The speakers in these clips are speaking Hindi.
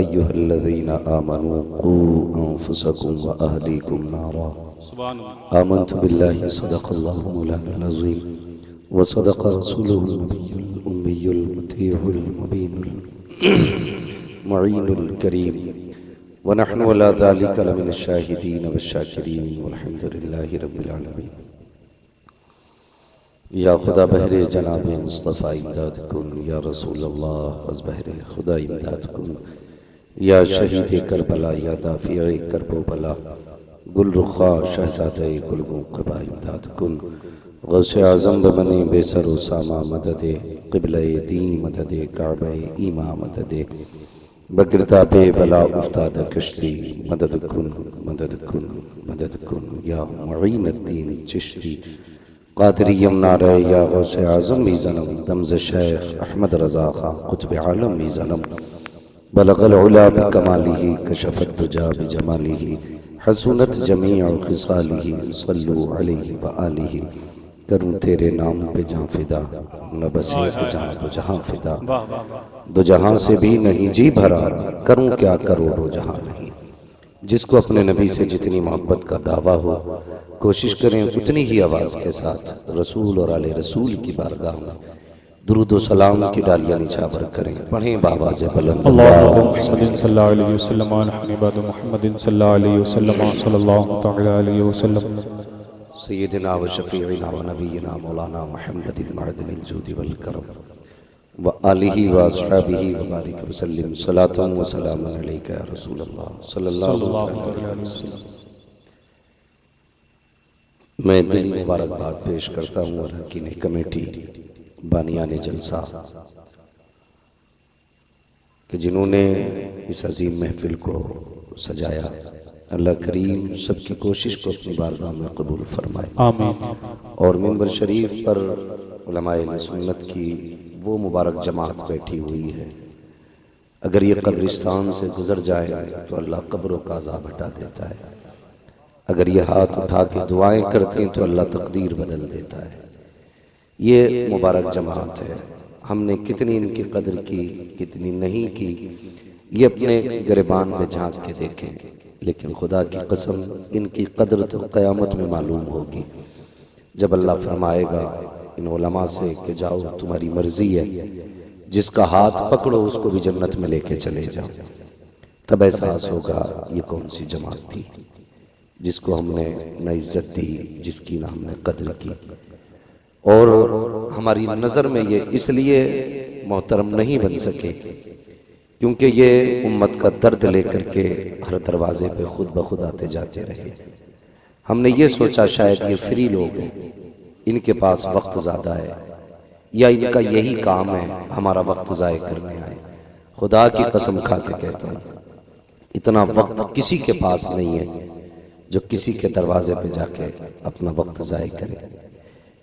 अय्युहल्लज़ीना आमनू क़ू अन्फुसकुम व अहलीकुम नारा आमन्तु बिल्लाहि सदक़ल्लाहु मौलाना अज़ीम व सदक़ रसूलुहुल नबियुल उम्मियुल मुतीउल मुबीनुल मुईनुल करीम व नहनु अला ज़ालिका लमिनश शाहिदीन व शाकिरीन वल्हम्दुलिल्लाहि रब्बिल आलमीन। या खुदा बहरे जनाब मुस्तफ़ा इमदाद कुन, या रसूल अल्लाह बस बहरे खुदा इमदाद कुन, या शहीद करबला, या दाफ़िए करबो बला, गुल रुखा शहज़ादे गुलगों क़बा इमदाद कुन। गौसे आज़म बने बेसरो सामा मददे क़िबले दी मददे काबे ईमा मददे बगिरताबे बला उफ्ताद कश्ती मदद कुन मदद कुन मदद कुन। या मुईनुद्दीन चिश्ती क़ादरी यमनारे, या गौसे आज़म मीज़नम दमज़ शेख अहमद रज़ा ख़ां क़ुत्ब आलम मीज़नम बलग़ल उला बिकमालिही कशफ़त दुजा बिजमालिही हसूनत जमीअ ख़िसालिही सल्लु अलैहि व आलिही। करूँ तेरे नाम पे जाँ फ़िदा, न बस एक जाँ दो जहाँ फ़िदा, दो जहाँ से भी नहीं जी भरा, करूँ क्या करोड़ों जहाँ नहीं। जिसको अपने नबी से जितनी मोहब्बत का दावा हो, कोशिश करें उतनी ही आवाज़ के साथ रसूल और आले रसूल की बारगाह में दुरूद व सलाम की डालियाँ निछावर करें। पढ़ें बावाज़ बुलंद सय्यदना व शफ़ीअना व नबीना मौलाना मुहम्मदिन मअदनिल जूदि वल करम व आलिही व अस्हाबिही व बारिक व सल्लिम सलातन व सलामन अलैका या रसूल अल्लाह सल्लल्लाहु अलैहि वसल्लम। मैं दिली मुबारकबाद पेश करता हूँ और हकीम कमेटी बानियान जलसा कि जिन्होंने इस अजीम महफिल को सजाया। अल्लाह करीम सबकी कोशिश को अपनी बारगाह में कबूल फरमाए, आमीन। और मिंबर शरीफ पर उलमाए सुन्नत की वो मुबारक जमात बैठी हुई है, अगर ये कब्रिस्तान से गुजर जाए तो अल्लाह कब्रों का अज़ाब हटा देता है, अगर ये हाथ उठा के दुआएं करते हैं तो अल्लाह तकदीर बदल देता है। ये मुबारक जमात है, हमने कितनी इनकी कदर की कितनी नहीं की, ये अपने गिरबान में झांक के देखें। लेकिन खुदा की कसम इनकी कदर तो क़यामत में मालूम होगी, जब अल्लाह फरमाएगा इन उलमा से कि जाओ तुम्हारी मर्जी है, जिसका हाथ पकड़ो उसको भी जन्नत में लेके चले जाओ। तब एहसास होगा ये कौन सी जमात थी जिसको हमने न इज्जत दी, जिसकी ना हमने कदर की। और हमारी नज़र में ये इसलिए मोहतरम नहीं बन सके क्योंकि ये उम्मत का दर्द लेकर के हर दरवाजे पे खुद ब खुद आते जाते रहे। हमने ये सोचा शायद ये फ्री लोग हैं, इनके पास वक्त ज़्यादा है, या इनका यही काम है हमारा वक्त ज़ाय करने आए। खुदा की कसम खा के कहता हूँ इतना वक्त किसी के पास नहीं है जो किसी के दरवाजे पे जाके अपना वक्त ज़ाय करे।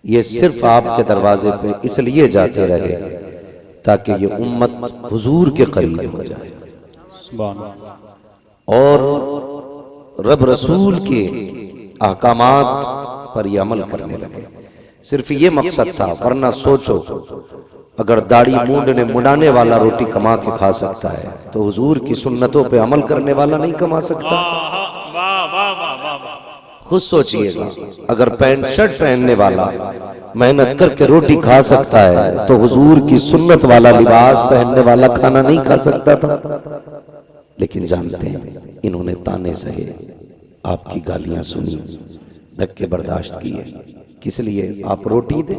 ये सिर्फ आपके दरवाजे पे इसलिए जाते रहे ताकि ये उम्मत हुजूर के करीब हो जाए और रब रसूल के अहकामात पर ये अमल करने लगे। सिर्फ ये मकसद था, वरना सोचो अगर दाढ़ी मूंढने मुंडाने वाला रोटी कमा के खा सकता है तो हुजूर की सुन्नतों पे अमल करने वाला नहीं कमा सकता। खुद सोचिएगा, अगर पैंट शर्ट पहनने वाला मेहनत करके रोटी खा सकता है तो हुजूर की सुन्नत वाला लिबास पहनने वाला खाना नहीं खा सकता था। लेकिन जानते हैं इन्होंने ताने सहे, आपकी गालियां सुनी, धक्के बर्दाश्त किए, किस लिए? आप रोटी दे।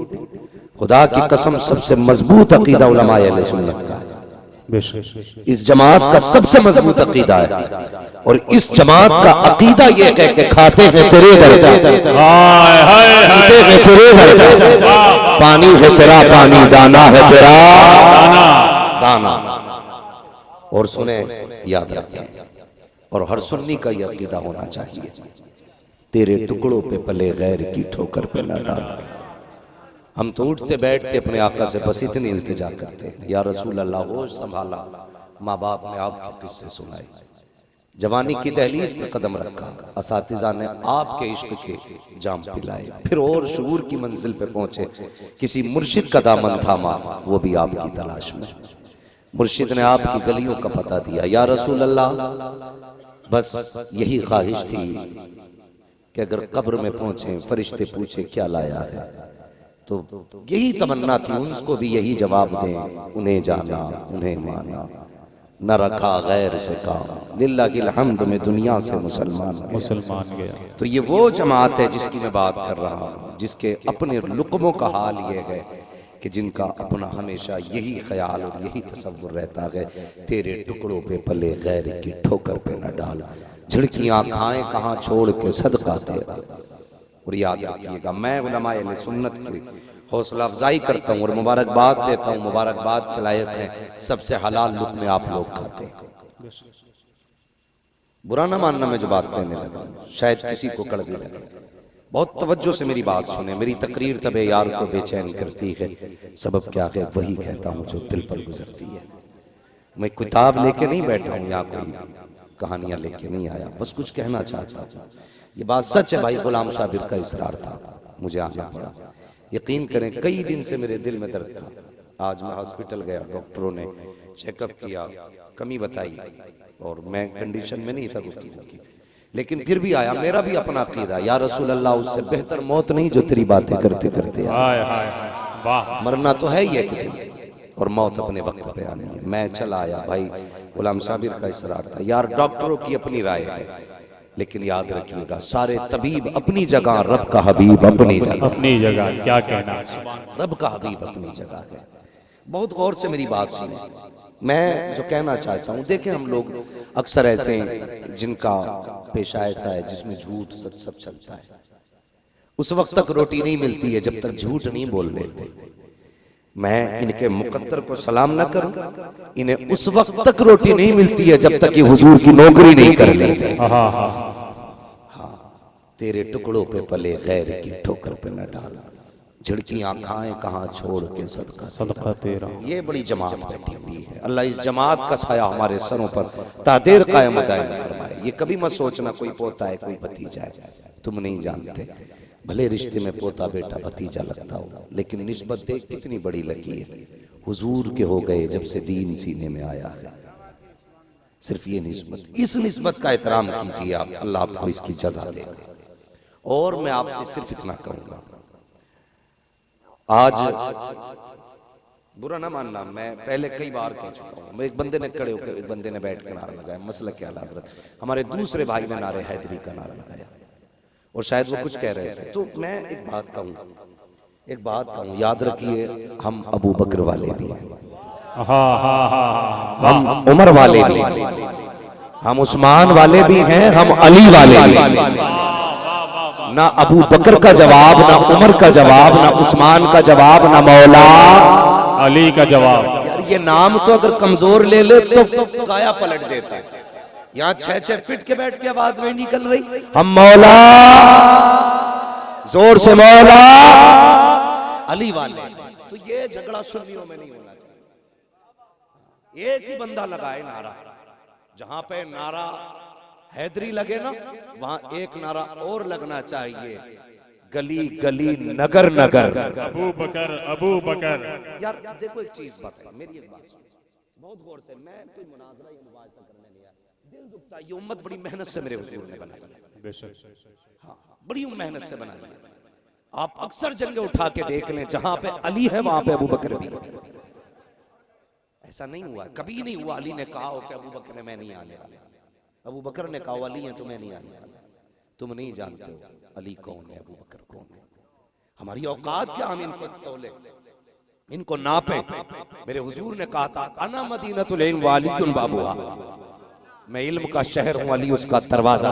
खुदा की कसम सबसे मजबूत अकीदा उलमाए अहले सुन्नत का है, इस जमात का सबसे मजबूत अकीदा है। और इस जमात का अकीदा ये है कि खाते हैं तेरे घर का, पीते हैं तेरे घर का, पानी है तेरा पानी, दाना है तेरा दाना। और सुने, याद रखें, और हर सुन्नी का यह अकीदा होना चाहिए, तेरे टुकड़ों पे पले गैर की ठोकर पे न डाल। हम तो उठते बैठते अपने आका से बस इतनी इल्तिजा करते हैं, या रसूल अल्लाह होश संभाला, माँ बाप ने आपके किस्से सुनाए, जवानी की दहलीज पे कदम रखा, असातिज़ा ने आपके इश्क के जाम पिलाए, फिर और शूर की मंजिल पे पहुंचे, किसी मुर्शिद का दामन थामा, वो भी आपकी तलाश में। मुर्शिद ने आपकी गलियों का पता दिया। या रसूल अल्लाह, बस यही ख्वाहिश थी कि अगर कब्र में पहुंचे फरिश्ते पूछे क्या लाया है, तो यही तमन्ना थी उनको भी यही जवाब दें, उन्हें जाना उन्हें माना, न रखा गैर से काम, लिल्लाहिल हम्द में दुनिया से मुसलमान गया। तो ये वो जमात है जिसकी मैं बात कर रहा हूँ, जिसके अपने लुक़मों का हाल ये है कि जिनका अपना हमेशा यही ख्याल और यही तसव्वुर रहता है, तेरे टुकड़ों पे पले गैर की ठोकर पे न डाल, झिड़कियां खाएं कहाँ छोड़ के सदका तेरा। और याद रखिएगा, मैं उलमाए अहले सुन्नत की हौसला अफजाई करता हूँ और मुबारकबाद देता हूँ। मुबारकबाद के लायक है, सबसे हलाल लुक़्मे आप लोग खाते हैं। बुरा ना मानना मैं जो बात कहने लगा, शायद किसी को कड़वी लगे। बहुत तवज्जो से मेरी बात सुने, मेरी तकरीर तबे यार को बेचैन करती है, सबब क्या है वही कहता हूँ जो दिल पर गुजरती है। मैं किताब लेके नहीं बैठा हूँ, यहाँ कोई कहानियां लेके नहीं आया, बस कुछ कहना चाहता हूँ। ये बात सच है भाई, गुलाम साबिर का इसरार था, मुझे आना पड़ा। यकीन करें कई दिन से मेरे दिल में दर्द था। आज मैं हॉस्पिटल गया, डॉक्टरों ने चेकअप किया, कमी बताई और मैं कंडीशन में नहीं था गुफ्तगू की, लेकिन फिर भी आया। मेरा भी अपना अकीदा, या रसूल अल्लाह उससे बेहतर मौत नहीं जो तेरी बातें करते करते मरना तो है ही है कि, और मौत अपने वक्त पे आनी है। मैं चला आया भाई, गुलाम साबिर का इसरार था। यार डॉक्टरों की अपनी राय है, लेकिन याद रखिएगा सारे तबीब अपनी जगह, रब का हबीब अपनी जगह। क्या कहना, रब का हबीब अपनी जगह है। बहुत गौर से मेरी बात सुने, मैं जो कहना चाहता हूँ, देखें हम लोग अक्सर ऐसे हैं जिनका पेशा ऐसा है जिसमें झूठ सच सब चलता है। उस वक्त तक रोटी नहीं मिलती है जब तक झूठ नहीं बोल लेते। मैं इनके मुकद्दर को सलाम न करूं, इन्हें उस वक्त तक रोटी नहीं मिलती है जब तक ये हुजूर की नौकरी नहीं कर लेते। हाँ, तेरे टुकड़ों पे पले गैर की ठोकर पे न डाल, झिड़कियां खाएं कहाँ छोड़ के सदका तेरा। ये बड़ी जमात बैठी हुई है, अल्लाह इस जमात का साया हमारे सरों पर तादेर कायम दायम फरमाए। ये कभी मत सोचना कोई पोता है कोई भतीजा है, तुम नहीं जानते। भले रिश्ते में पोता बेटा भतीजा लगता हो, लेकिन निस्बत देख कितनी बड़ी लगी है। हुजूर के हो गए जब से दीन सीने में आया है। सिर्फ ये निस्बत, इस निस्बत का एहतराम कीजिए आप, अल्लाह आपको इसकी जज़ा दे। और मैं आपसे सिर्फ इतना कहूंगा, आज बुरा ना मानना, मैं पहले कई बार कह चुका हूँ। एक बंदे ने खड़े होकर, एक बंदे ने बैठ कर नारा लगाया, मसला क्या हज़रत, हमारे दूसरे भाई ने नारे हैदरी का नारा लगाया और शायद वो कुछ कह रहे थे। तो मैं एक बात कहूँ, याद रखिए हम अबू बकर वाले भी हैं, हम उमर वाले भी हैं, हम उस्मान वाले भी हैं, हम अली वाले भी हैं। ना अबू बकर का जवाब, ना उमर का जवाब, ना उस्मान का जवाब, ना मौला अली का जवाब। यार ये नाम तो अगर कमजोर ले ले तो काया पलट देता है। यहाँ 6-6 फीट के बैठ के आवाज नहीं निकल रही, हम मौला, जोर से मौला अली वाले। तो ये झगड़ा सुन्नियों में नहीं होना चाहिए। एक ही बंदा लगाए नारा, जहां पे नारा हैदरी लगे ना, वहां एक नारा और लगना चाहिए, गली गली नगर नगर अबू बकर अबू बकर। यार देखो एक चीज बात है, मेरी एक बात सुनो बहुत गौर से। मैं कोई मुनाजरा या मुबाहिसा करने नहीं आया, दिल दुखता है। ये उम्मत बड़ी मेहनत से मेरे हुजूर ने बनाई है, हाँ बड़ी मेहनत से बनाई है। आप अक्सर जंगे उठा के देख लें, जहां पे अली है वहां पे अबू बकर भी। ऐसा नहीं हुआ, कभी नहीं हुआ अली ने कहा हो कि अबू बकर मैं नहीं आने वाला, अबू बकर ने कहा अली है तो मैं नहीं आने वाला। तुम नहीं जानते हो अली कौन है, अबू बकर कौन है। हमारी औकात क्या, हम इनको तौले, इनको नापे। मेरे हुजूर ने कहा था अना मदीनतुल इल्म व अलीयुन बाबुहा, मैं इल्म का शहर हूं, अली उसका दरवाजा।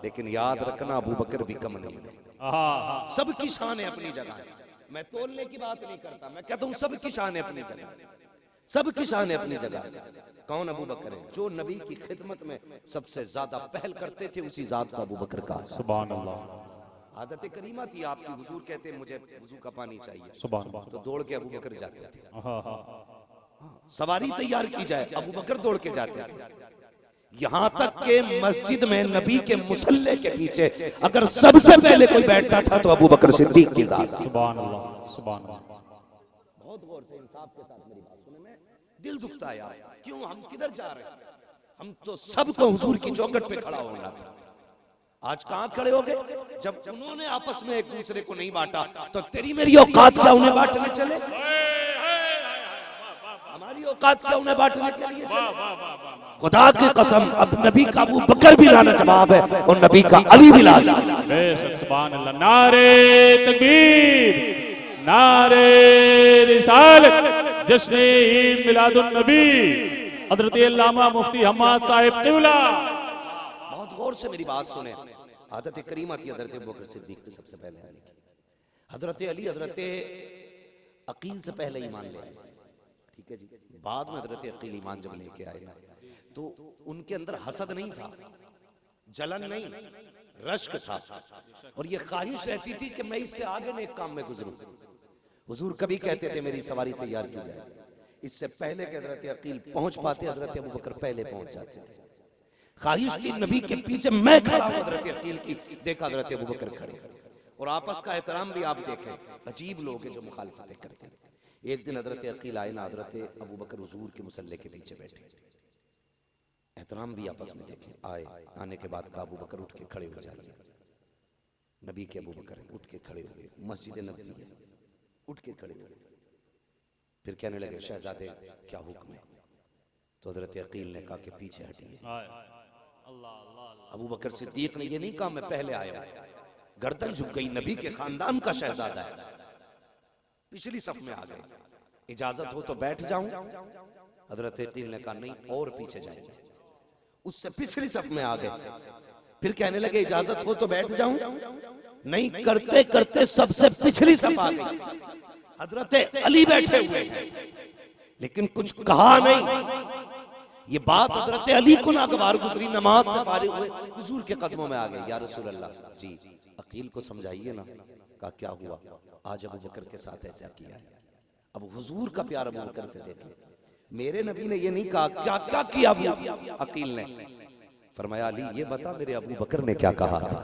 लेकिन याद रखना अबू बकर भी कम नहीं है, सबकी शान है अपनी जगह। मैं तोलने की बात नहीं करता, मैं कहता हूं सबकी शान है अपनी जगह, सबकी शान है अपनी जगह। कौन अबू बकर है? जो नबी की खिदमत में सबसे ज्यादा पहल करते थे, उसी जात का अबू बकर का। सुभान अल्लाह। आदत करीमा थी आपकी, हुजूर कहते मुझे वुजू का पानी चाहिए, सुभान अल्लाह, तो दौड़ के अबू बकर जाते थे। सवारी तैयार की जाए, अबू बकर दौड़ के जाते थे। यहाँ तक के मस्जिद में नबी के मुसल्ले के पीछे अगर सबसे पहले कोई बैठता था तो अबू बकर सिद्दीक की जात। सुभान अल्लाह, सुभान अल्लाह। बहुत गौर से इंसाफ के साथ मेरी बात सुने। मैं दिल दुखता है यार, क्यों हम किधर जा रहे हैं? हम तो सबको हुजूर की चौखट पे खड़ा होना था। आज कहां खड़े हो गए? जब उन्होंने आपस में एक दूसरे को नहीं बांटा तो तेरी मेरी औकात क्या उन्हें बांटने चले? हमारी औकात क्या उन्हें बांटने के लिए चले? खुदा की कसम, अब नबी का अबू बकर भी लाना जवाब है और नबी का अली भी लाना। बेशक सुभान अल्लाह। नारे तकबीर, नारे रिसालत, जश्न ईद मिलादुन नबी, हजरत अल्लामा मुफ्ती हम्माद साहिब क़िबला। बहुत गौर से मेरी बात सुने। हजरत करीमा थी हजरत अबू बकर सिद्दीक पे सबसे पहले आने की। हजरत अली हजरत अकील से पहले ईमान ले आए, ठीक है जी। बाद में हजरत अकील ईमान जब लेके आए तो उनके अंदर हसद नहीं था, जलन नहीं, रश्क था, और ये ख्वाहिश रहती थी कि मैं इससे आगे नेक काम में गुजरूं। हुजूर कभी कहते थे मेरी सवारी तैयार की जाए, इससे पहले कि हजरत अकील पहुंच पाते हजरत अबू बकर पहले पहुंच जाते थे। ख्वाहिश थी नबी के पीछे मैं खड़ा हूं हजरत अकील की, देखा हजरत अबू बकर खड़े। और आपस का एहतराम भी आप देखें, अजीब लोग हैं जो मुखालफतें करते हैं। एक दिन हजरत अकील आए ना, हजरत अबू बकर हुजूर के मुसल्ले के पीछे बैठे, एहतराम भी आपस में देखें। आए, आने के बाद अबू बकर उठ के खड़े हो जाइए। नबी के अबू बकर उठ के खड़े हो गए, मस्जिद नबवी है, उठ के खड़े हो गए। फिर कहने लगे शहजादे क्या हुक्म है? तो हजरत अकील ने कहा कि पीछे हटिए। अबू बकर सिद्दीक ने ये नहीं कहा मैं पहले आया, गर्दन झुक गई, नबी के खानदान का शहजादा है, पिछली सफ में आ गए। इजाजत हो तो बैठ जाऊं? हजरत अकील ने कहा नहीं, और पीछे जाएंगे। उससे पिछली सफ में आ गए। फिर कहने लगे इजाजत हो तो बैठ जाऊं? नहीं, करते करते सबसे पिछली सफ आ गई। हजरत अली बैठे हुए थे लेकिन कुछ कहा नहीं। ये बात हजरत अली को नागवार गुजरी, नमाज से फारिग हुए हुजूर के कदमों में आ गए। या रसूल अल्लाह जी, अकील को समझाइए ना। कहा क्या हुआ? आज अबू बकर के साथ ऐसा किया है। अब हुजूर का प्यार अबू बकर से देखे। मेरे नबी ने ये नहीं कहा क्या क्या किया अकील ने, फरमाया अली ये बता मेरे अबू बकर ने क्या कहा था,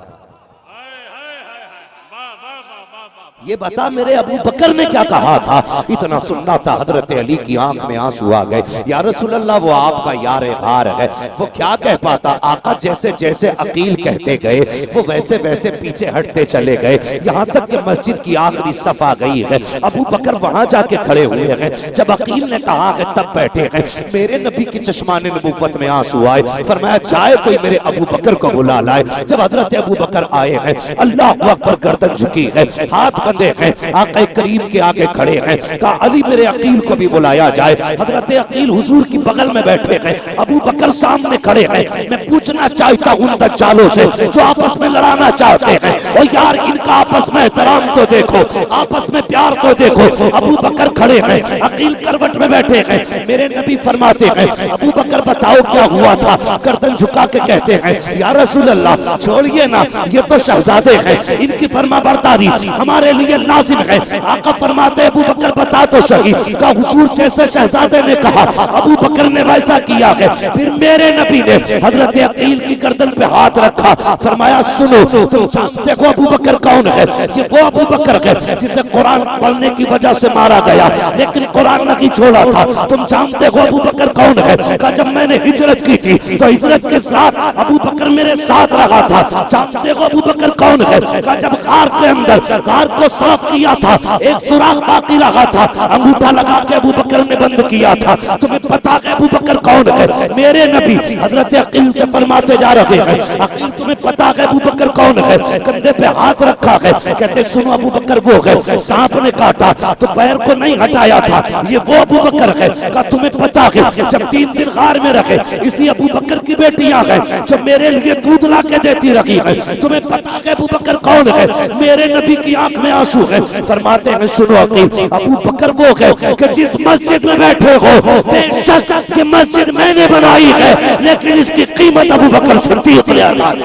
ये बता मेरे अबू बकर ने क्या कहा था। इतना सुनना था हजरत अली की आंख में आंसू आ गए। या रसूल अल्लाह वो आपका यार हार है, वो क्या कह पाता। आका जैसे जैसे अकील कहते गए वो वैसे वैसे पीछे हटते चले गए, यहाँ तक कि मस्जिद की आखिरी सफ आ गई है। अबू बकर वहां जाके खड़े हुए हैं। जब अकील ने कहा है तब बैठे हैं। मेरे नबी की चश्माने नबुव्वत में आंसू आए, फरमाया जाए कोई मेरे अबू बकर को बुला लाए। जब हजरत अबू बकर आए हैं, अल्लाह अकबर, गर्दन झुकी है, हाथ बंदे हैं, आका करीम के आगे खड़े हैं। कहा अली मेरे अकील को भी बुलाया जाए। हजरत अकील हुजूर की बगल में बैठे हैं, अबू बकर सामने खड़े हैं। मैं पूछना चाहता हूं दज्जालों से जो आपस में लड़ाना चाहते हैं, और यार इनका आपस में एहतराम तो देखो, आपस में प्यार तो देखो। अबू बकर खड़े हैं, अकील करवट में बैठे हैं। मेरे नबी फरमाते हैं अबू बकर बताओ क्या हुआ था? गर्दन झुका के कहते हैं या रसूल अल्लाह छोड़िए ना, ये तो शहजादे हैं, इनकी फरमाबरदारी हमारे लिए लाजिम है। आका फरमाते अबू बकर बता तो सही। का हुजूर जैसे शहजादे ने कहा अबू बकर ने वैसा किया है। फिर मेरे नबी ने हजरत अकील की गर्दन पे हाथ रखा, फरमाया सुनो तुम जानते हो अबू बकर कौन है? ये वो अबू बकर है जिसे कुरान पढ़ने की वजह से मारा गया, लेकिन कुरान नहीं छोड़ा था। तुम जानते हो अबू बकर कौन है? का जब मैंने हिजरत की थी तो हिजरत के साथ अबू बकर मेरे साथ रहा था। जानते हो अबू बकर कौन है? का जब गार के अंदर गार को साफ किया था, एक सुराग बाकी रहा था, अंगूठा लगा के अबू बकर ने बंद किया था। तुम्हें पता है अबू बकर कौन है? मेरे नबी हजरत अकील से फरमाते जा रहे हैं अकील तुम्हें पता है अबू बकर कौन है? कंधे पे हाथ रखा है, कहते सुनो अबू बकर वो है, सांप ने काटा तो पैर को नहीं हटाया था, ये वो अबू बकर है। का तुम्हें पता है जब 3 दिन गार में रखे इसी अबू बकर की बेटियां हैं जो मेरे लिए दूध ला के देती रही है। तुम्हें पता है अबू बकर कौन है? मेरे नबी की आंख में आंसू है। फरमाते हैं सुनो अकील अबू बकर वो है कि जिस मस्जिद में बैठे हो बेशक ये मस्जिद मैंने बनाई है, लेकिन इसकी कीमत अबू बकर सिद्दीक ने अदा की।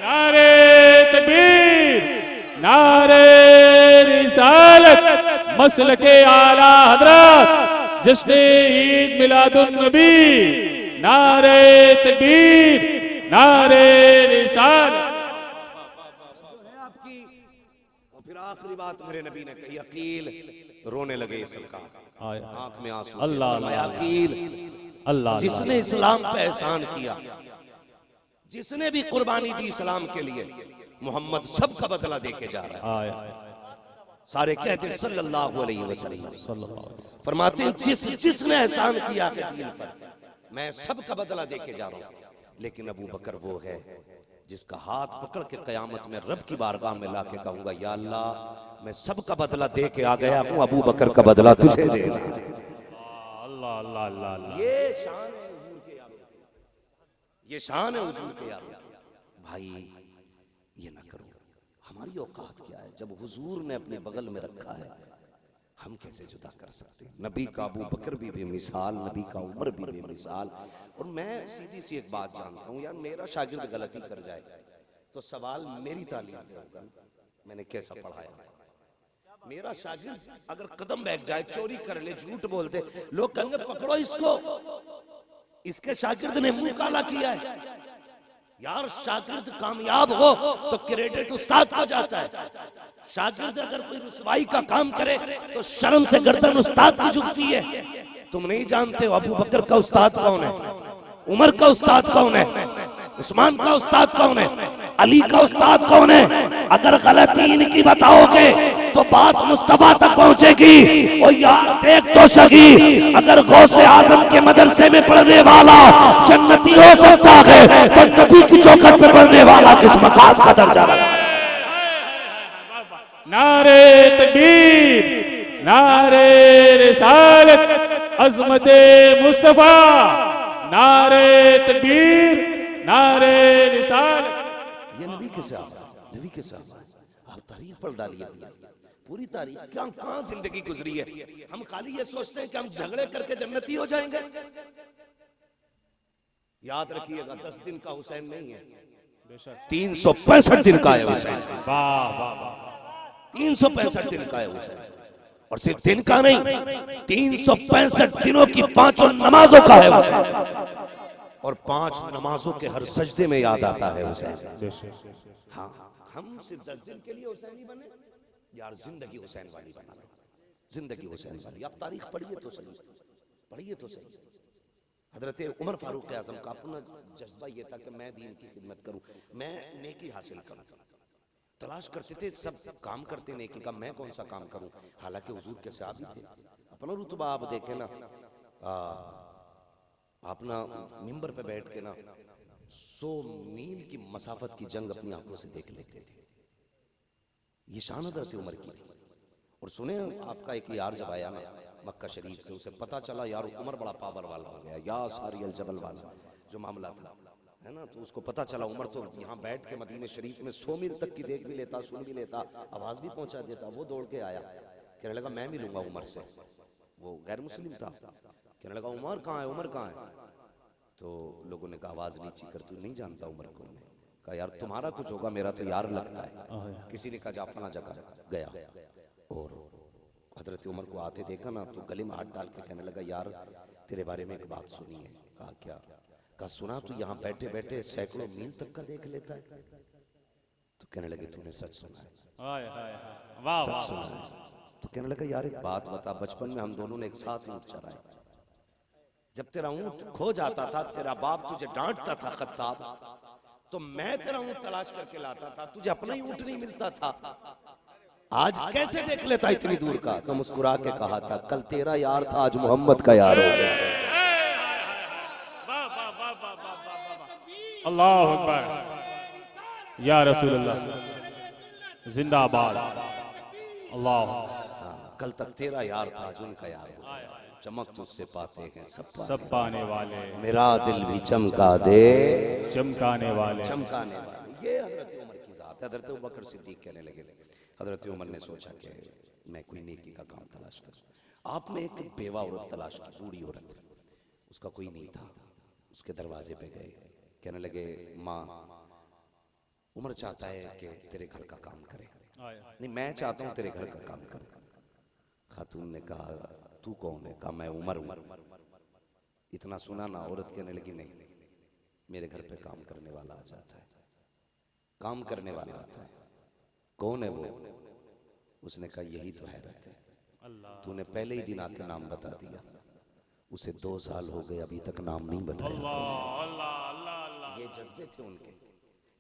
नारे तकबीर, नारे रिसालत, मसलके आला हजरत, जश्न ईद मिलादुन नबी, नारे तकबीर, नारे रिसालत। आपकी और फिर आखिरी बात मेरे नबी ने कही अकील रोने लगे सरकार, आया आंख में आंसू थे। अल्लाह फरमाया अल्लाह कील, अल्लाह जिसने इस्लाम पे एहसान किया, जिसने भी कुर्बानी दी इस्लाम के लिए, मोहम्मद सबका बदला देके जा रहा है। आया सारे कहते सल्लल्लाहु अलैहि वसल्लम। सल्लल्लाहु अलैहि वसल्लम। फरमाते हैं जिसने एहसान किया है दीन पर, मैं सबका बदला देके जा रहा हूं। लेकिन अबू बकर वो है जिसका हाथ पकड़ के कयामत में रब की बारगाह में लाके कहूंगा, या अल्लाह मैं सबका बदला दे के आ गया हूं, अबू बकर का बदला तुझे देना। अल्लाह अल्लाह अल्लाह अल्लाह। ये शान है हुजूर के यारों, ये शान है हुजूर के यारों। भाई ये ना करो, हमारी औकात क्या है? जब हुजूर ने अपने बगल में रखा है, हम कैसे जुदा कर सकते हैं? नबी का अबू बकर भी बेमिसाल, नबी का उमर भी बेमिसाल। और मैं सीधी सी एक बात जानता हूं, यार मेरा शागिर्द गलती कर जाए तो सवाल मेरी तालीम पे होगा, मैंने कैसा पढ़ाया। मेरा शागिर्द अगर कदम बैठ जाए, चोरी कर ले, झूठ बोल दे, लोग कहेंगे पकड़ो इसको, इसके शागिर्द ने मुंह काला किया है। यार शागिर्द कामयाब हो तो क्रेडिट उस्ताद को जाता है। शागिर्द अगर कोई रुसवाई का काम करे तो शर्म से गर्दन उस्ताद की झुकती है। तुम नहीं जानते हो अबू बकर का उस्ताद कौन है, उमर का उस्ताद कौन है, उस्मान का उस्ताद कौन है, अली का उस्ताद कौन है। अगर गलती इनकी बताओगे तो बात मुस्तफा तक पहुंचेगी। और यार देख तो सही, अगर गौसे आजम के मदरसे में पढ़ने वाला जन्नती हो सकता है तो नबी की चौखट पे पढ़ने वाला किस मकाम का दर्जा रखता है? नारे तकबीर, नारे रिसालत, अज़मते मुस्तफा, नारे तकबीर, नारे रिसालत। ये नबी के साथ, नबी के साथ आप तारीख पढ़ डालिए, पूरी तारीख। क्या कहां जिंदगी गुजरी है? हम खाली ये सोचते हैं कि हम झगड़े करके जन्नती हो जाएंगे। याद रखिएगा 10 दिन का हुसैन नहीं है, 365 दिन का है हुसैन। वाह वाह वाह। 365 दिन का है हुसैन। और सिर्फ दिन का नहीं, 365 दिनों की 5 नमाजों का है हुसैन। और 5 नमाजों के हर सजदे में याद आता है हुसैन। हाँ, हम सिर्फ 10 दिन के लिए हुसैनी बने, यार जिंदगी हुसैन वाली बना, जिंदगी हुसैन वाली। आप तारीख पढ़िए तो सही, पढ़िए तो सही। हजरत उमर फारूक आजम का अपना जज्बा ये था कि मैं दीन की खिदमत करूं, मैं नेकी हासिल करूं। तलाश करते थे, सब काम करते नेकी का, मैं कौन सा काम करूं? हालांकि हुजूर के सहाबी थे। अपना रुतबा आप देखें ना, अपना मिंबर पे बैठ के ना 100 मील की मसाफत की जंग अपनी आंखों से देख लेते थे। ये शान हज़रत उमर की थी। और सुने आपका एक यार जब आया ना मक्का शरीफ से, उसे पता चला यार उमर बड़ा पावर वाला हो गया, या सारी अल जबल वाला जो मामला था, है ना। तो उसको पता चला उमर तो यहाँ बैठ के मदीने शरीफ में 100 मील तक की देख भी लेता, सुन भी लेता, आवाज भी पहुंचा देता। वो दौड़ के आया, कहने लगा मैं मिलूंगा उमर से। वो गैर मुस्लिम था, कहने लगा उमर कहाँ है, उमर कहाँ है? तो लोगों ने कहा आवाज नीची कर, तू नहीं जानता उमर को? कहा यार तुम्हारा कुछ होगा, मेरा तो यार लगता है। किसी ने कहा जा फला जगह गया, और हजरत उमर को आते देखा ना तो गले में हाथ डाल के कहने लगा यार तेरे बारे में एक बात सुनी है। कहा क्या? कहा सुना तू यहाँ बैठे बैठे सैकड़ों मील तक का देख लेता है। तो कहने लगे तूने सच सुना है, सच सुना है। तो कहने लगा यार एक बात बता, बचपन में हम दोनों ने एक साथ ऊँट चराए, जब तेरा ऊँट खो जाता था तेरा बाप तुझे डांटता था खत्ताब, तो मैं तेरा ऊँट तलाश करके लाता था, तुझे अपना ही ऊँट नहीं मिलता था। आज कैसे देख लेता इतनी दूर का? तो मुस्कुरा के कहा था कल तेरा यार था आज मोहम्मद का यार हो गया। अल्लाह अकबर, या रसूल अल्लाह जिंदाबाद। अल्लाह, कल तक तेरा यार था आज उनका यार हो गया। चमक तुझसे पाते हैं सब पाने वाले, मेरा दिल भी चमका दे चमकाने वाले, चमकाने वाले। ये हजरत उमर की जात है। हजरत अबू बकर सिद्दीक कहने लगे, हजरत उमर ने सोचा कि मैं कोई नेकी का काम तलाश करूं। आपने एक बेवा औरत तलाश की, बूढ़ी औरत, उसका कोई नहीं था। उसके दरवाजे पे गए, कहने लगे माँ उमर चाहता है कि तेरे घर का काम करे। नहीं मैं चाहता हूँ तेरे घर का काम करे। खातून ने कहा तू कौन है? कहा मैं उमर हूं। इतना सुना ना, औरत कहने लगी नहीं मेरे घर पे काम करने वाला आ जाता है, काम करने वाला आता है। कौन है वो? उसने कहा यही तो हैरत है, अल्लाह तूने पहले ही दिन आके नाम बता दिया, उसे 2 साल हो गए अभी तक नाम नहीं बताया। अल्लाह अल्लाह अल्लाह अल्लाह। ये जज्बे थे उनके,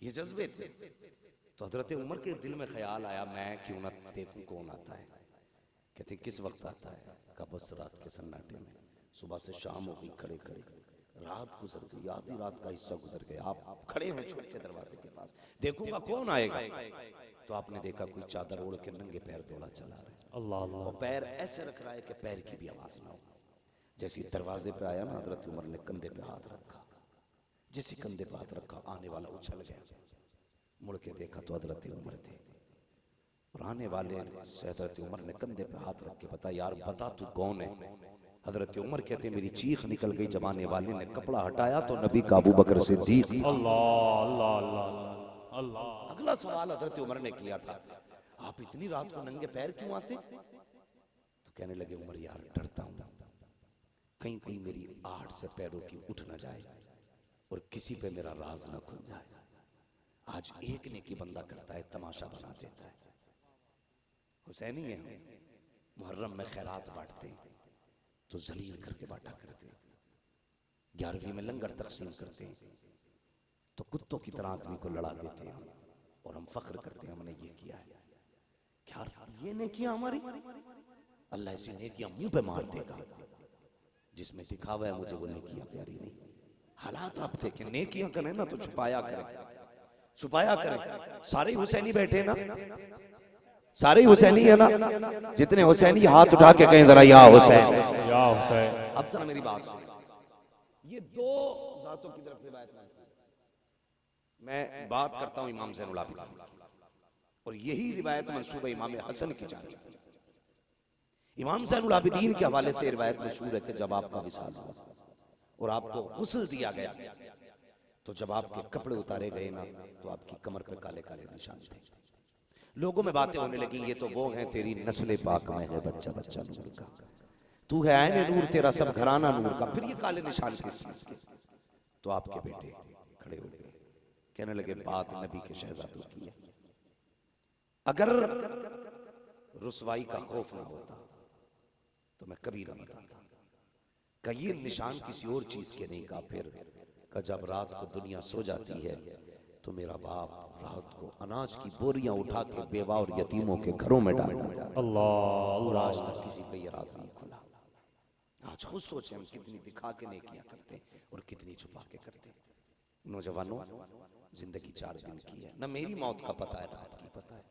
ये जज्बे थे। तो हजरत उमर के दिल में ख्याल आया, मैं क्यों ना देखूं कौन आता है। कहते किस वक्त आता है, का बस रात के सन्नाटे में। सुबह से शाम हो गई, खड़े खड़े रात गुजर गई, आधी रात का हिस्सा गुजर गया। आप खड़े हैं छोटे दरवाजे के पास, देखूंगा कौन आएगा। तो आपने देखा कोई चादर ओढ़ के नंगे पैर दौड़ा चला रहा है, अल्लाह अल्लाह। और पैर ऐसे रख रहा है कि पैर की भी आवाज ना हो। जैसे दरवाजे पे आया ना, हजरत उमर ने कंधे पे हाथ रखा। जैसे कंधे पे हाथ रखा, आने वाला उछल गया। मुड़ के देखा तो हजरत उमर थे, और आने वाले से हजरत उमर ने कंधे पे हाथ रख के बता, यार बता तू कौन है। हजरत उमर कहते मेरी चीख निकल गई जब आने वाले ने कपड़ा हटाया तो नबी का अबू बकर सिद्दीक। अल्लाह अल्लाह अल्लाह अल्लाह। अगला सवाल हजरत उमर ने किया था, आप इतनी रात को नंगे पैर क्यों आते। तो कहने लगे उमर यार डरता हूं, कहीं कोई मेरी आहट से पैरों की उठ ना जाए और किसी पे मेरा राज ना खुल जाए। आज एक नेकी बंदा करता है, तमाशा बना देता है। हुसैनी है, मुहर्रम में खैरात बांटते हैं तो जलील करके बांटा करते हैं। 11वीं में लंगर तकसीम करते हैं तो कुत्तों की तरह आदमी को लड़ा देते हैं, और हम फख्र करते हैं हमने ये किया है। क्या ये नेकियां हमारी? अल्लाह ऐसी नेकियां मुंह पे मार देगा। जिसमें दिखावा है मुझे वो नेकियां प्यारी नहीं। हालात आप देखें, नेकियां करें ना तो छुपाया करें, छुपाया करें। सारे हुसैनी बैठे ना, सारे हुसैनी है ना, जितने हुसैनी हाथ उठा के कहें जरा या हुसैन या हुसैन। अब जरा मेरी बात सुन, ये 2 जातों की तरफ रिवायत है। मैं बात करता हूं इमाम ज़ैनुल आबिदीन, और यही रिवायत मंसूब है इमाम हसन की जानिब। इमाम ज़ैनुल आबिदीन के हवाले से रिवायत मशहूर है कि जब आपका विसाल हुआ और आपको गुस्ल दिया गया, तो जब आपके कपड़े उतारे गए ना, तो आपकी कमर पे काले काले निशान थे। लोगों में बातें होने लगी, ये तो वो हैं तेरी नस्ल पाक में है बच्चा बच्चा नूर का, तू है आईने नूर, तेरा सब घराना नूर का, फिर ये काले निशान किस चीज के। तो आपके बेटे खड़े हो गए, कहने लगे बात नबी के शहजादों की है। अगर रुसवाई का खौफ ना होता तो मैं कभी ना बताता। का ये निशान किसी और चीज के नहीं का। फिर का जब रात को दुनिया सो जाती है तो मेरा बाप रात को अनाज की बोरियां उठा के बेवा और यतीमों के घरों में डालना चाहता। अल्लाह और आज तक किसी पे ये राज नहीं खुला। आज खुद सोचे हम कितनी दिखा के नेकियां करते हैं और कितनी छुपा के करते हैं। नौजवानों, जिंदगी 4 दिन की है, ना मेरी मौत का पता है ना आपकी पता है।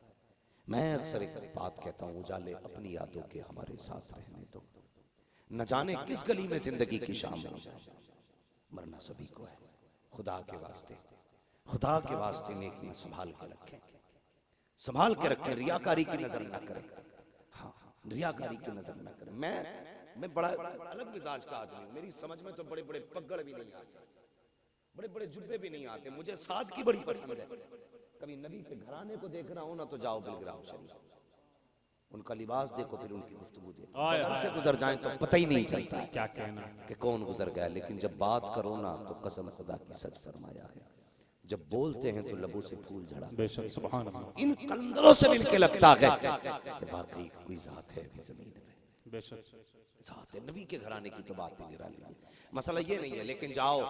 मैं अक्सर एक बात कहता हूँ, उजाले अपनी यादों के हमारे साथ रहने दो। न जाने किस गली में जिंदगी की शाम हो जाए, मरना सभी को है। खुदा के वास्ते, खुदा के वास्ते नेकियां संभाल के रखें, संभाल के रखें। रियाकारी की नजर ना करें। हाँ, रियाकारी की नजर ना करें। मैं बड़ा अलग मिजाज का आदमी हूं। मेरी समझ में तो बड़े बड़े पगड़ भी नहीं आते, बड़े बड़े जुब्बे भी नहीं आते। मुझे सादगी की बड़ी पसंद है। कभी नबी के घराने को देखना हो ना तो जाओ बिलग्राम शरीफ, उनका लिबास देखो, फिर उनकी गुफ्तगू देखो। बगल से गुजर जाएं तो पता ही नहीं चलता क्या कहना कि कौन गुजर गया। लेकिन जब बात करो ना तो कसम खुदा की सच फरमाया है, जब बोलते हैं तो लबों से फूल झड़ा। बेशक सुभान अल्लाह। इन कलंदरों से मिलके लगता है कि वाकई कोई जात है अभी जमीन में, बेशक जात है। नबी के घराने की तो बात ही निराली है, मसला ये नहीं है। लेकिन जाओ,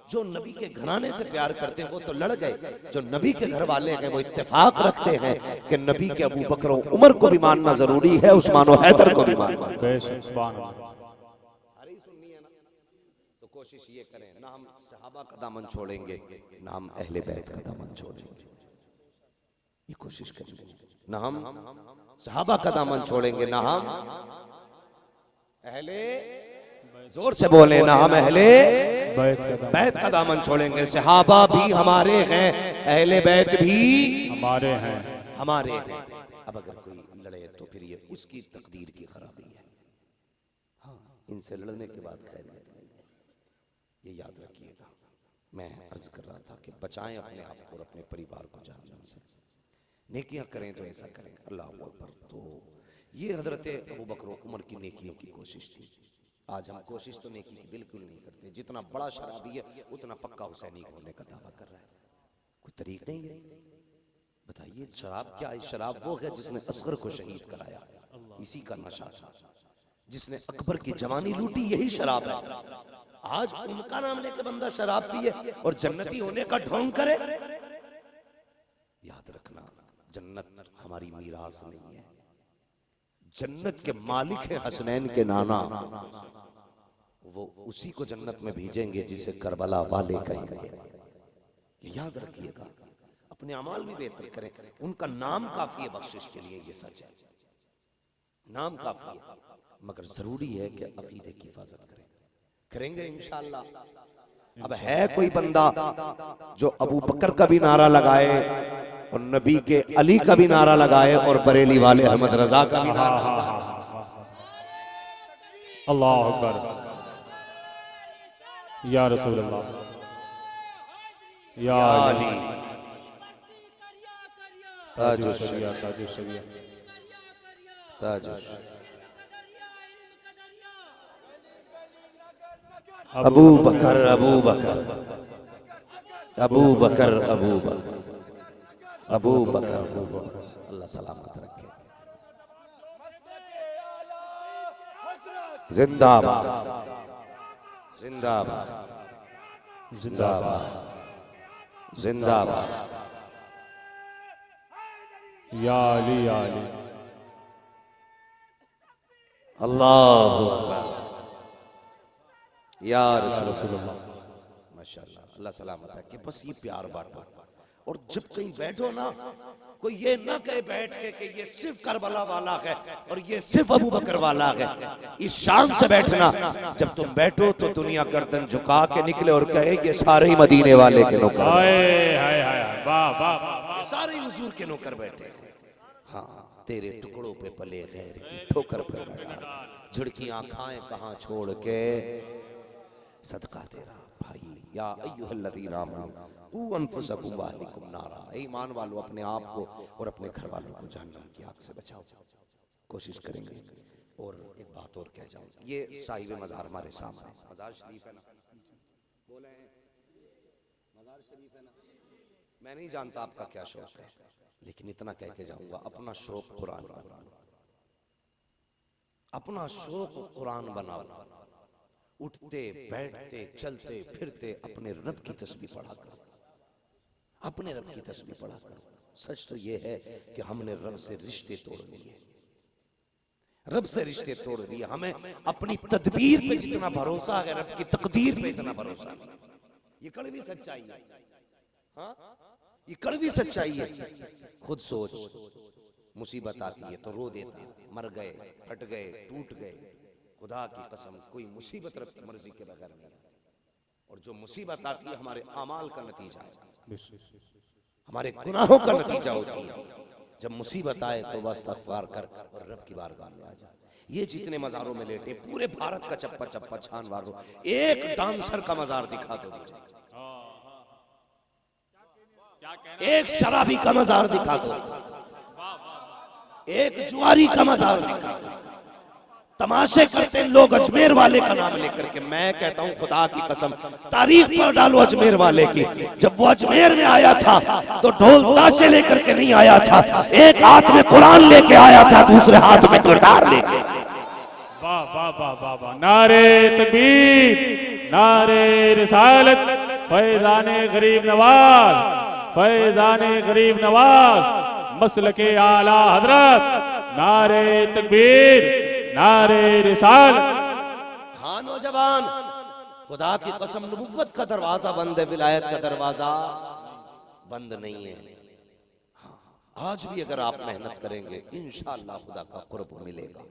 जो नबी के घराने से प्यार करते हैं वो तो लड़ गए, जो नबी के घर वाले हैं वो इत्तेफाक रखते हैं कि नबी के अबू बकर और उमर को भी मानना जरूरी है, उस्मान और हैदर को भी मानना। बेशक सुभान अल्लाह। सारी सुननी है ना, तो कोशिश ये करें ना हम सहाबा का दामन छोड़ेंगे, ना हम अहले बैत का दामन छोड़ेंगे। ये कोशिश करेंगे, ना हम सहाबा का दामन छोड़ेंगे, ना हम अहले, जोर से बोले, ना हम अहले बैत का दामन छोड़ेंगे। सहाबा भी हमारे हैं, अहले बैत भी हमारे हैं, हमारे हैं। अब अगर कोई लड़े तो फिर ये उसकी तकदीर की खराबी है। हाँ, इनसे लड़ने के बाद खैर ये याद रखिएगा। मैं अर्ज कर रहा था कि बचाएं अपने आप को और अपने परिवार को जहन्नम से। नेकियां करें तो ऐसा करें, अल्लाह अकबर। तो ये हजरत अबू बकर और उमर की नेकियों की कोशिश थी। आज हम कोशिश तो नेकी की बिल्कुल नहीं करते। जितना बड़ा शराबी है उतना पक्का हुसैनी होने का दावा कर रहा है। कोई तरीक नहीं है, बताइए शराब क्या है? शराब वो है जिसने असगर को शहीद कराया, इसी का नशा था। जिसने अकबर की जवानी लूटी, यही शराब है। आज उनका नाम लेकर बंदा शराब पिए और जन्नती होने का ढोंग करे। याद रखना, जन्नत हमारी मीरास नहीं है। जन्नत के मालिक है हसनैन के नाना, वो उसी को जन्नत में भेजेंगे जिसे करबला वाले कहेंगे। याद रखिएगा, अपने अमाल भी बेहतर करें, उनका नाम काफी है बख्शिश के लिए। ये सच है, नाम काफी है, मगर जरूरी है कि अकीदे की हिफाजत करें। करेंगे इंशाअल्लाह। अब है कोई बंदा जो अबू बकर का भी नारा लगाए और नबी के अली का भी नारा लगाए और बरेली वाले अहमद रजा का भी नारा लगाए? अल्लाह अकबर, या रसूल अल्लाह, या अली, ताजुश अबू बकर अबू बकर अबू बकर अबू बकर अबू बकर अबू बकर। अल्लाह सलामत रखे। जिंदाबाद जिंदाबाद जिंदाबाद जिंदाबाद। या अली, या अली, अल्लाहु अकबर, या रसूलुल्लाह। माशाअल्लाह, अल्लाह सलामत है कि बस ये प्यार बांटो। और जब कहीं बैठो ना, कोई ये ना कहे बैठ के कि ये सिर्फ करबला वाला है और ये सिर्फ अबू बकर वाला है। इस शान से बैठना, जब तुम बैठो तो दुनिया गर्दन झुका के निकले और कहे ये सारे ही मदीने वाले के नौकर, वाह वाह वाह, सारे ही हुजूर के नौकर बैठे। हाँ, तेरे टुकड़ों पे पले गैर की ठोकर पे लगा, झुड़कियां खाएं कहां छोड़ के सदका तेरा भाई। या अय्युहल्लज़ीना आमनू क़ू अनफुसकुम व अहलिकुम नारा। ऐ ईमान वालों, अपने आप को और अपने घर वालों को जहन्नम की आग से बचाओ। कोशिश करेंगे। और एक बात और कह जाऊं, ये साहिब मज़ार हमारे सामने, मज़ार शरीफ है ना, बोले मज़ार शरीफ है ना। मैं नहीं जानता आपका क्या शौक है, लेकिन इतना कह के जाऊंगा, अपना शौक कुरान बनाओ, अपना शौक कुरान बनाओ। उठते बैठते चलते फिरते अपने रब की तस्बीह पढ़ा करो, अपने रब की तस्बीह पढ़ा करो। सच तो ये है कि हमने रब से रिश्ते तोड़ लिए, रब से रिश्ते तोड़ लिए। हमें अपनी तदबीर पे जितना भरोसा है, रब की तकदीर पे इतना भरोसा नहीं। ये कड़वी सच्चाई है। हाँ, ये कड़वी सच्चाई है। खुद सोच, मुसीबत आती है तो रो देता, मर गए, फट गए, टूट गए। खुदा की कसम, कोई मुसीबत रब की मर्जी के बगैर नहीं आती। और जो मुसीबत आती है हमारे अमाल का नतीजा है, हमारे गुनाहों का नतीजा होती है। जब मुसीबत आए तो बस इस्तग़फ़ार कर और रब की बारगाह में आ जा। ये जितने मज़ारों में लेटे, पूरे भारत का चप्पा चप्पा छान मारो, एक डांसर का मज़ार दिखा दो मुझे, एक शराबी का मज़ार दिखा दो, एक जुआरी का मज़ार दिखा दो। तमाशे करते लोग अजमेर वाले का नाम लेकर के। मैं कहता हूं खुदा की कसम, तारीख पर डालो अजमेर वाले की। जब वो अजमेर में आया था तो ढोल ताशे लेकर के नहीं आया था, एक हाथ में कुरान लेके आया था, दूसरे हाथ में किरदार लेके। वाह वाह वाह वाह वाह, नारे तकबीर, नारे रिसालत, फैज़ाने गरीब नवाज, फैज़ाने गरीब नवाज, मसलके आला हजरत, नारे तकबीर, नारे रिसाल। हाँ नौजवान, खुदा की कसम, नबुव्वत का दरवाजा बंद है, विलायत का दरवाजा बंद नहीं है। हाँ, आज भी अगर आप मेहनत करेंगे इंशाअल्लाह खुदा का कुर्ब मिलेगा,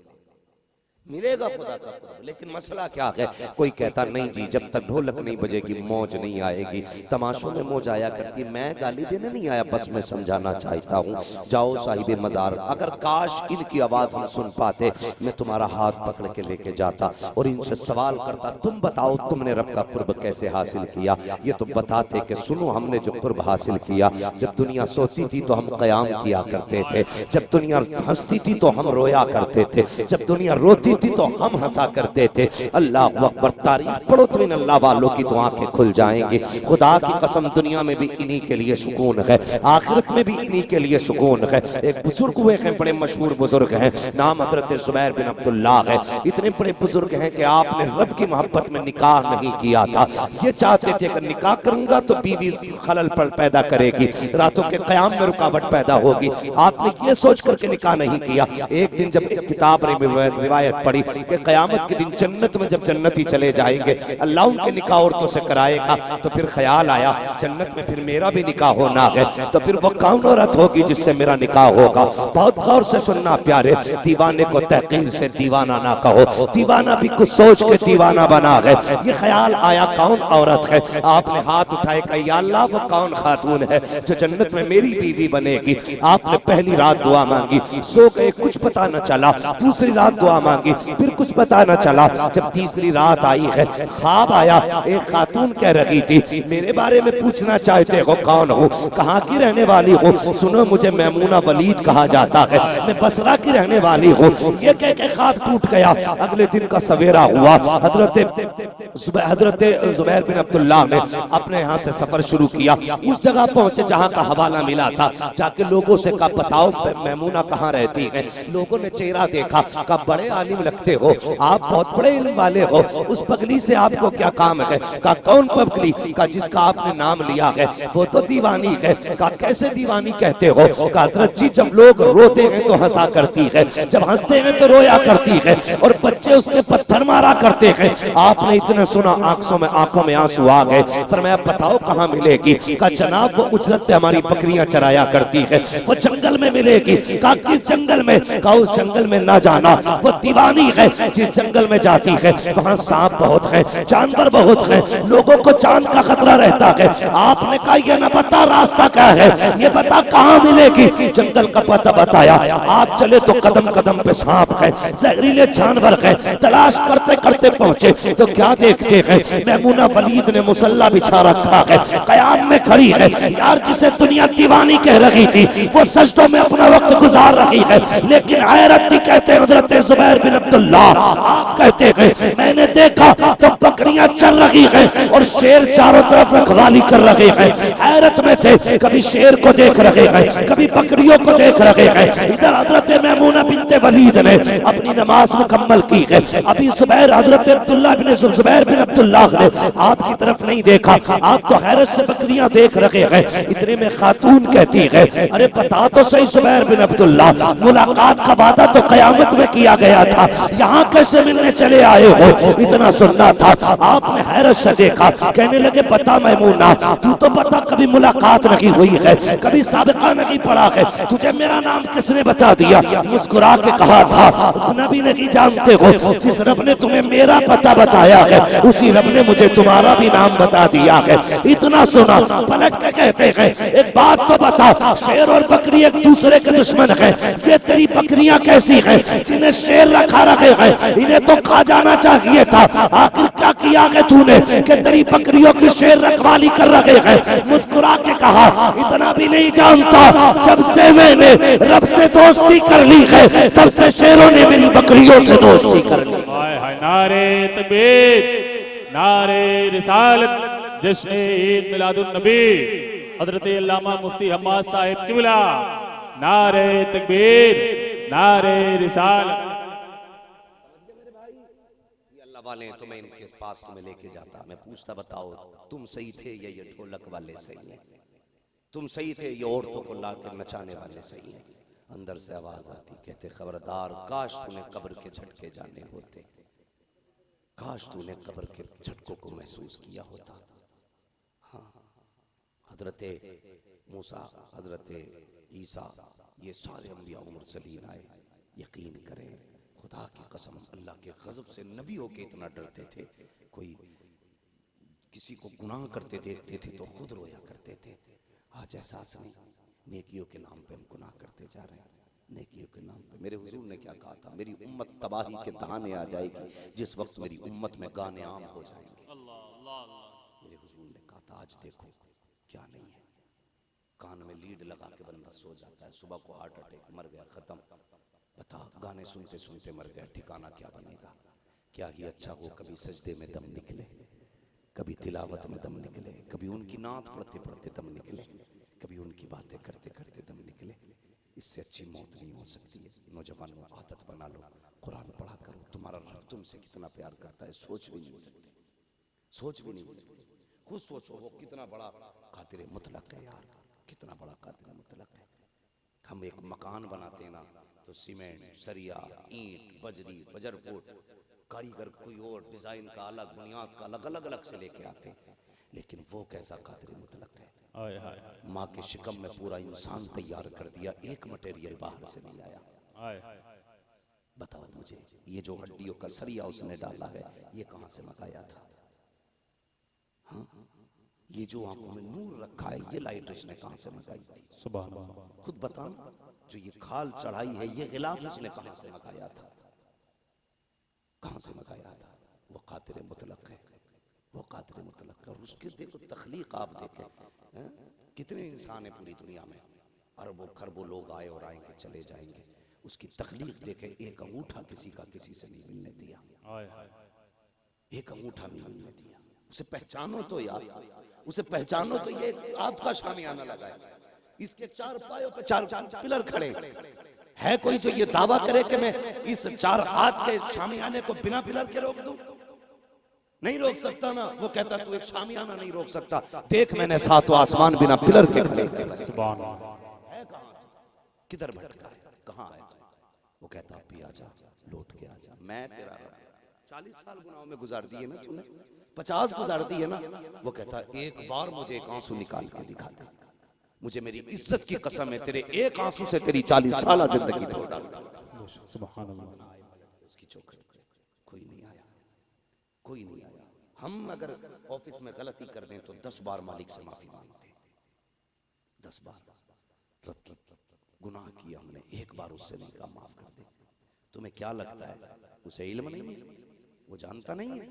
मिलेगा खुदा का कुर्ब। लेकिन मसला क्या है, कोई कहता नहीं जी जब तक ढोलक नहीं बजेगी मौज नहीं आएगी। तमाशों में मौज आया करती है। मैं गाली देने नहीं आया, बस मैं समझाना चाहता हूँ। जाओ साहिबे मज़ार, अगर काश इनकी आवाज हम सुन पाते, मैं तुम्हारा हाथ पकड़ के लेके जाता और इनसे सवाल करता, तुम बताओ तुमने रब का कुर्ब कैसे हासिल किया। ये तो बताते कि सुनो हमने जो कुर्ब हासिल किया, जब दुनिया सोती थी तो हम क़याम किया करते थे, जब दुनिया हंसती थी तो हम रोया करते थे, जब दुनिया रोती होती थी तो हम हंसा करते थे। अल्लाह अकबर, तारीफ पढ़ो तो इन अल्लाह वालों की तो आंखें खुल जाएंगी। खुदा की कसम, दुनिया में भी इन्हीं के लिए सुकून है, आखिरत में भी इन्हीं के लिए सुकून है। एक बुजुर्ग हुए हैं, बड़े मशहूर बुजुर्ग हैं, नाम हजरत जुबैर बिन अब्दुल्लाह है। इतने बड़े बुजुर्ग हैं कि आपने रब की मोहब्बत में निकाह नहीं किया था। ये चाहते थे कि निकाह करूंगा तो बीवी खलल पर पैदा करेगी, रातों के क़याम में रुकावट पैदा होगी। आपने ये सोच करके निकाह नहीं किया। एक दिन जब एक किताब ने रिवायत पढ़ी कि क़यामत के दिन जन्नत में जब जन्नती चले जाएंगे, अल्लाह उनके निकाह औरतों से कराएगा। तो फिर ख्याल आया जन्नत में फिर मेरा भी निकाह होना है, तो फिर वो कौन औरत होगी जिससे मेरा निकाह होगा। बहुत गौर से सुनना प्यारे, दीवाने को तहकीर से दीवाना ना कहो, दीवाना भी कुछ सोच के दीवाना बना है। ये ख्याल आया कौन औरत है, आपने हाथ उठाए, कहा या अल्लाह वो कौन खातून है जो जन्नत में मेरी बीवी बनेगी। आपने पहली रात दुआ मांगी, सो गए, कुछ पता न चला। दूसरी रात दुआ मांगी, फिर कुछ पता न चला। जब तीसरी रात आई है, ख्वाब आया, एक खातून कह रही थी मेरे बारे में पूछना चाहते हो कौन हो, कहाँ की रहने वाली हो। सुनो मुझे मैमूना वलीद कहा जाता है, मैं बसरा की रहने वाली हूँ। ये कह के ख्वाब टूट गया। अगले दिन का सवेरा हुआ, हजरत जुबैर बिन अब्दुल्लाह ने अपने यहाँ से सफर शुरू किया। उस जगह पहुंचे जहाँ का हवाला मिला था, जाके लोगों से कहा बताओ मैमूना कहाँ रहती है। लोगों ने चेहरा देखा, कहा बड़े आलिम लगते हो, आप बहुत बड़े इल्म वाले हो, उस पगली से आपको क्या काम है। कहा कौन पगली, कहा जिसका आपने नाम लिया है वो तो दीवानी है। कहा कैसे दीवानी कहते हो। कहा हजरत जी जब लोग रोते हैं तो हंसा करती है, जब हंसते हैं तो रोया करती है, और बच्चे उसके पत्थर मारा करते हैं। आपने इतना सुना, आंखों में आंसू आ गए। फरमाया बताओ कहाँ मिलेगी। कहा जनाब वो उजरत पे हमारी बकरियां चराया करती है, वो जंगल में मिलेगी। कहा किस जंगल में। कहा उस जंगल में ना जाना, वो दीवानी है। जिस जंगल में जाती है वहां सांप बहुत है, जानवर बहुत है, लोगों को जान का खतरा रहता है। आपने कहा ये ना बता रास्ता क्या है, ये बता कहाँ मिलेगी। जंगल का पता बताया। आप चले तो कदम कदम पे सांप है, जहरीले जानवर है। तलाश करते करते पहुंचे तो क्या देखते हैं, मैमूना वलीद ने मुसल्ला बिछा रखा है, कयाम में खड़ी है। यार जिसे दुनिया दीवानी कह रही थी वो सजदों में अपना वक्त गुजार रही है। लेकिन हैरत नहीं कहते हजरत जुबैर बिन अब्दुल्लाह, आप कहते हैं मैंने देखा तो बकरियां चल रही हैं और शेर चारों तरफ रखवाली कर रहे हैं। हैरत में थे, कभी शेर को देख रहे हैं, कभी बकरियों को देख रहे हैं। इधर हजरत मैमूना बिनते वलीद ने अपनी नमाज मुकम्मल की है। अभी हजरत अब्दुल्लाह बिन जुबैर बिन अब्दुल्लाह ने आपकी तरफ नहीं देखा, आप तो हैरत से बकरियां देख रहे हैं। इतने में खातून कहती है अरे बता तो सही जुबैर बिन अब्दुल्लाह, मुलाकात का वादा तो कयामत में किया गया था, यहाँ कैसे मिलने चले आए हो। इतना सुनना था। आपने हैरत से देखा, कहने लगे बता मैमूना तू तो बता कभी मुलाकात नहीं हुई है, कभी साबिका नहीं पड़ा है, तुझे मेरा नाम किसने बता दिया। मुस्कुरा के कहा था नबी नहीं जानते हो, जिस रब ने तुम्हें मेरा पता बताया है उसी रब ने मुझे तुम्हारा भी नाम बता दिया है। इतना सुना, पलट के कहते हैं एक बात तो बता, शेर और बकरी एक दूसरे के दुश्मन है, ये तेरी बकरियां कैसी हैं जिन्हें शेर रखा रखे हैं, इन्हें तो खा जाना चाहिए था। आखिर क्या किया है तूने कि तेरी बकरियों की शेर रखवाली कर रहे हैं। मुस्कुरा के कहा इतना भी नहीं जानता, जब से मैंने रब से दोस्ती कर ली है तब से शेरों ने मेरी बकरियों से दोस्ती कर ली। हाय हाय, नारे तकबीर, नारे रिसालत, जश्न ईद मिलादुन नबी, हजरत अल्लामा मुफ्ती हम्माद साहिब किबला, नारे तकबीर, नारे रिसालत। अल्लाह वाले तुम्हें इनके पास तुम्हें लेके जाता, मैं पूछता बताओ तुम सही थे या ये ढोलक वाले सही है, तुम सही थे ये औरतों को लाकर नचाने वाले सही है। अंदर से आवाज आती, कहते खबरदार, काश तूने कब्र के झटके जाने होते, काश तूने कब्र के झटकों को महसूस किया होता। हाँ, हजरत मूसा, हजरत ईसा, ये सारे अंबिया और मुरसलीन आए। यकीन करें खुदा की कसम, अल्लाह के गजब से नबियों के इतना डरते थे, कोई किसी को गुनाह करते देखते थे तो खुद रोया करते थे। आज एहसास नहीं, नेकियों के नाम पे हम गुनाह करते जा रहे हैं, नेकियों के नाम पे। मेरे हुजूर ने क्या कहा था, मेरी उम्मत तबाही के दहाने आ जाएगी जिस वक्त मेरी उम्मत में गाने आम हो जाएंगे। मेरे हुजूर ने कहा था आज देखो क्या नहीं है, कान में लीड लगा के बंदा सो जाता है, सुबह को हार्ट अटैक, मर गया, खत्म। बता, गाने सुनते सुनते मर गए, ठिकाना क्या बनेगा? क्या ही अच्छा हो कभी सजदे में दम निकले, कभी तिलावत में दम निकले, कभी उनकी नात पढ़ते पढ़ते दम निकले, कभी उनकी बातें करते करते दम निकले। इससे अच्छी मौत नहीं हो सकती है। नौजवानों, आदत बना लो, कुरान पढ़ा करो। तुम्हारा रब तुमसे कितना प्यार करता है सोच भी नहीं सकते, सोच भी नहीं सकते। खुद सोचो वो कितना बड़ा कादिर मुतलक है यार, कितना बड़ा कादिर मुतलक है। हम एक मकान बनाते हैं ना, तो सीमेंट, सरिया, ईंट, बजरी, बजरपुट, कारीगर कोई और डिजाइन का अलग, बुनियाद का अलग, अलग अलग से लेके आते हैं। लेकिन वो कैसा कादिर मुतलक है, माँ के शिकम में पूरा इंसान तैयार कर दिया, एक मटेरियल बाहर से नहीं आया। बताओ मुझे, ये जो हड्डियों का सरिया उसने डाला है, ये कहां से मंगाया था? हाँ, ये जो आंखों में नूर रखा है, ये लाइट उसने कहां से मंगाई थी? सुभान अल्लाह, खुद बताना। जो ये खाल चढ़ाई है, ये गिलाफ उसने कहां से मंगाया था? कहां से मंगाया था? वो कादिर मुतलक है, वो कादिर मुतलक है। और उसके देखो तख्लीक, आप देखें कितने इंसान है पूरी दुनिया में, अरबों खरबों लोग आए और आएंगे, चले जाएंगे। उसकी तख्लीक देखे, एक अंगूठा किसी का किसी से नहीं मिलने दिया, एक अंगूठा नहीं मिलने दिया। उसे पहचानो तो यार, उसे पहचानो तो। ये आपका शामियाना लगा है, इसके चार पायों पे चार पिलर खड़े है। कोई जो ये दावा करे कि मैं इस चार हाथ के शामियाने को बिना पिलर के रोक दूं? नहीं रोक सकता ना। वो कहता तू एक शामियाना नहीं रोक सकता, देख मैंने सातों आसमान बिना पिलर के खड़े कर। सुभान अल्लाह, है कहां? किधर भटका है, कहां है? वो कहता अभी आजा, लौट के आजा। मैं तेरा 40 साल गुनाहों में गुजार दिए ना तूने, 50 गुजार दिए ना। वो कहता एक बार मुझे एक आंसू निकाल के दिखा दे, मुझे मेरी इज्जत की कसम है, तेरे एक आंसू से तेरी 40 साल जिंदगी धो डाल। सुभान अल्लाह, उसकी चौखट कोई नहीं आया, कोई नहीं आया। हम अगर ऑफिस में गलती कर दें तो 10 बार मालिक से माफी मांगते हैं, 10 बार। रब की गुनाह किया हमने, एक बार उससे नहीं कहा माफ कर दे। तुम्हें क्या लगता है उसे इल्म नहीं है, वो जानता नहीं है,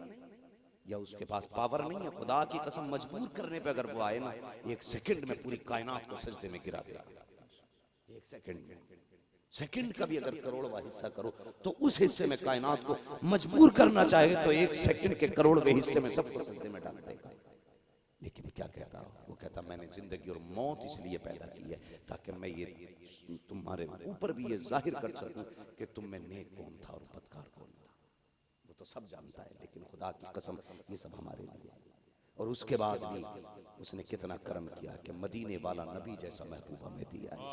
या उसके पास पावर नहीं है? खुदा की कसम, मजबूर करने पे अगर वो आए ना, एक सेकंड में पूरी कायनात को सजदे में गिरा देगा। एक सेकंड में, सेकंड का भी अगर करोड़वा हिस्सा करो तो उस हिस्से में कायनात को मजबूर करना चाहे तो एक सेकंड के करोड़वे हिस्से में सबको सजदे में डाल देगा। लेकिन क्या कहता, वो कहता मैंने जिंदगी और मौत इसलिए पैदा की है ताकि मैं ये तुम्हारे ऊपर भी ये जाहिर कर सकूं कि तुम में नेक कौन था और बदकार कौन था। वो तो सब जानता है, लेकिन खुदा की कसम ये सब हमारे लिए। और उसके बाद भी उसने कितना करम किया कि मदीने वाला नबी जैसा महबूब हमें दिया है।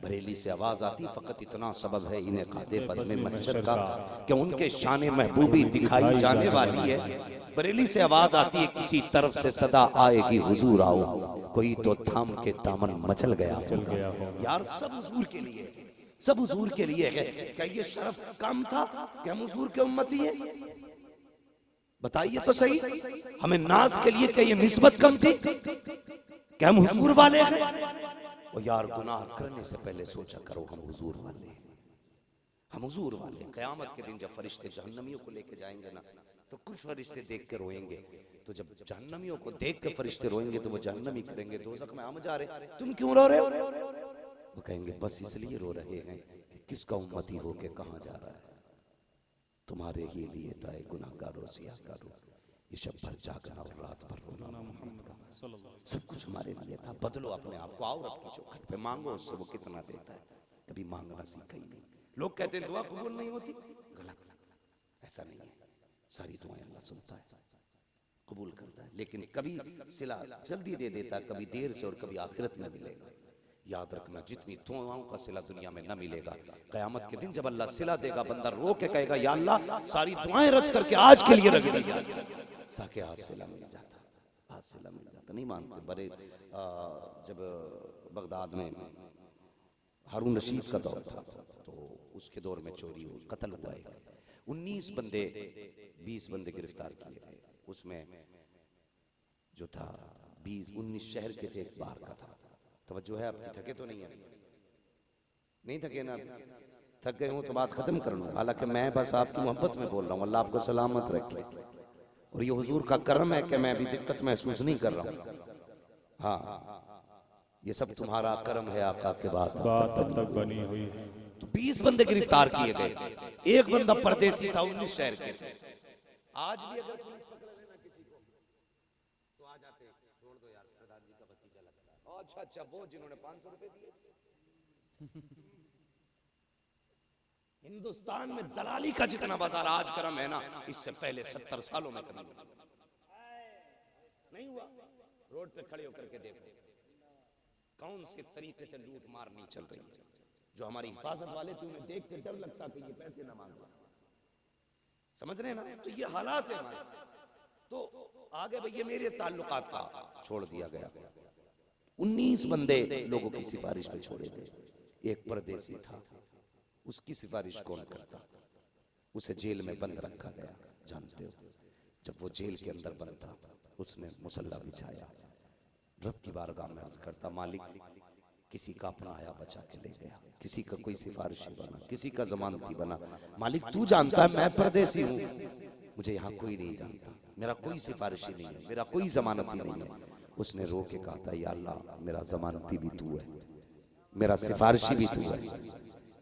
बरेली से आवाज आती, फकत इतना सबब है इन्हें खाते बज़्म महशर का कि उनके शान महबूबी दिखाई जाने वाली है। बरेली से आवाज आती है, किसी तरफ से सदा आएगी हुजूर आओ, कोई तो थाम के दामन मचल गया यार। सब हुजूर के लिए, सब हुजूर के लिए है। क्या ये शरफ कम था कि हम हुजूर के उम्मती हैं? बताइए तो सही। हमें नाज के लिए क्या ये निस्बत कम थी कि हम हुजूर वाले हैं? और यार गुनाह करने से पहले सोचा करो हम हुजूर वाले हैं, हम हुजूर वाले। क़यामत के दिन जब फरिश्ते जहन्नमियों को लेके जाएंगे ना, तो कुछ फरिश्ते देख के रोएंगे। तो जब जहन्नमियों को देख के फरिश्ते रोएंगे तो वो जहन्नमी करेंगे, दोज़ख में हम जा रहे, तुम क्यों रो रहे हो? वो कहेंगे बस इसलिए रो रहे हैं कि किसका उम्मती हो के कहां जा रहा है। तुम्हारे ही लिए ताए गुनाहगारों सियाकारों, ये शब भर जागना और रात भर रोना, मोहम्मद का सब कुछ हमारे लिए था। बदलो अपने आप को, आओ रब की चौखट पे मांगो उससे, वो कितना देता है। कभी मांगना सीखा ही नहीं। लोग कहते हैं दुआ कबूल नहीं होती, गलत, ऐसा नहीं है। सारी दुआएं अल्लाह सुनता है, कबूल करता है, लेकिन कभी सिला जल्दी दे देता है, कभी देर से, और कभी आखिरत में मिलेगा। याद रखना, जितनी दुआओं का सिला दुनिया में न मिलेगा, क़यामत के दिन जब अल्लाह सिला देगा, बंदा रो के कहेगा या अल्लाह सारी दुआएं रद्द करके आज के लिए रख दी जाए, ताकि आज सिला मिल जाता, आज सिला मिल जाता। नहीं मानते। बड़े जब बगदाद में हारून रशीद का दौर था तो उसके दौर में चोरी हुई, कत्ल हुआ है। 19 बंदे 20 बंदे गिरफ्तार किए गए। उसमें जो था 19 शहर के थे, एक बाहर का था। तवज्जो है आपकी? थके तो नहीं है? नहीं थके ना? थक गए हो तो बात खत्म कर लूं। हालांकि मैं बस आपकी मोहब्बत में बोल रहा हूँ, अल्लाह आपको सलामत रखे। और ये हुजूर का करम है कि मैं अभी दिक्कत महसूस नहीं कर रहा हूँ। हाँ, ये सब तुम्हारा करम है आका के बात तक बनी हुई है। तो 20 बंदे गिरफ्तार किए गए। एक बंदा परदेसी था, 19 शहर के थे। आज भी अगर पुलिस पकड़ लेना किसी को तो आ जाते, छोड़ दो यार, प्रधान जी का भतीजा लगता है। अच्छा अच्छा, वो जिन्होंने 500 रुपए दिए थे। हिंदुस्तान में दलाली का जितना बाजार आज गर्म है ना, इससे पहले 70 सालों में कभी नहीं हुआ। रोड पे खड़े होकर के देखो कौन से तरीके से लूट मार नहीं चल रही है। जो हमारी हिफाजत वाले थे उन्हें देख के डर लगता कि ये पैसे ना मांग, समझ रहे हैं ना। तो ये हालात है हमारे। तो आगे भैया मेरे ताल्लुकात का छोड़ दिया गया। 19 बंदे लोगों की सिफारिश पे छोड़े गए। एक परदेसी था, उसकी सिफारिश कौन करता, उसे जेल में बंद रखा गया। जानते हो, जब वो जेल के अंदर बंद था, उसने मुसल्ला बिछाया, रब की बारगाह में अर्ज करता, मालिक किसी का अपना आया बचा के ले गया, किसी का कोई सिफारिशी बना, किसी का जमानती बना। मालिक तू जानता है मैं परदेसी हूँ, मुझे यहाँ कोई नहीं जानता, मेरा कोई सिफारिशी नहीं है, मेरा कोई जमानती नहीं है। उसने रो के कहा था, या अल्लाह मेरा जमानती भी तू है, मेरा सिफारिशी भी तू है,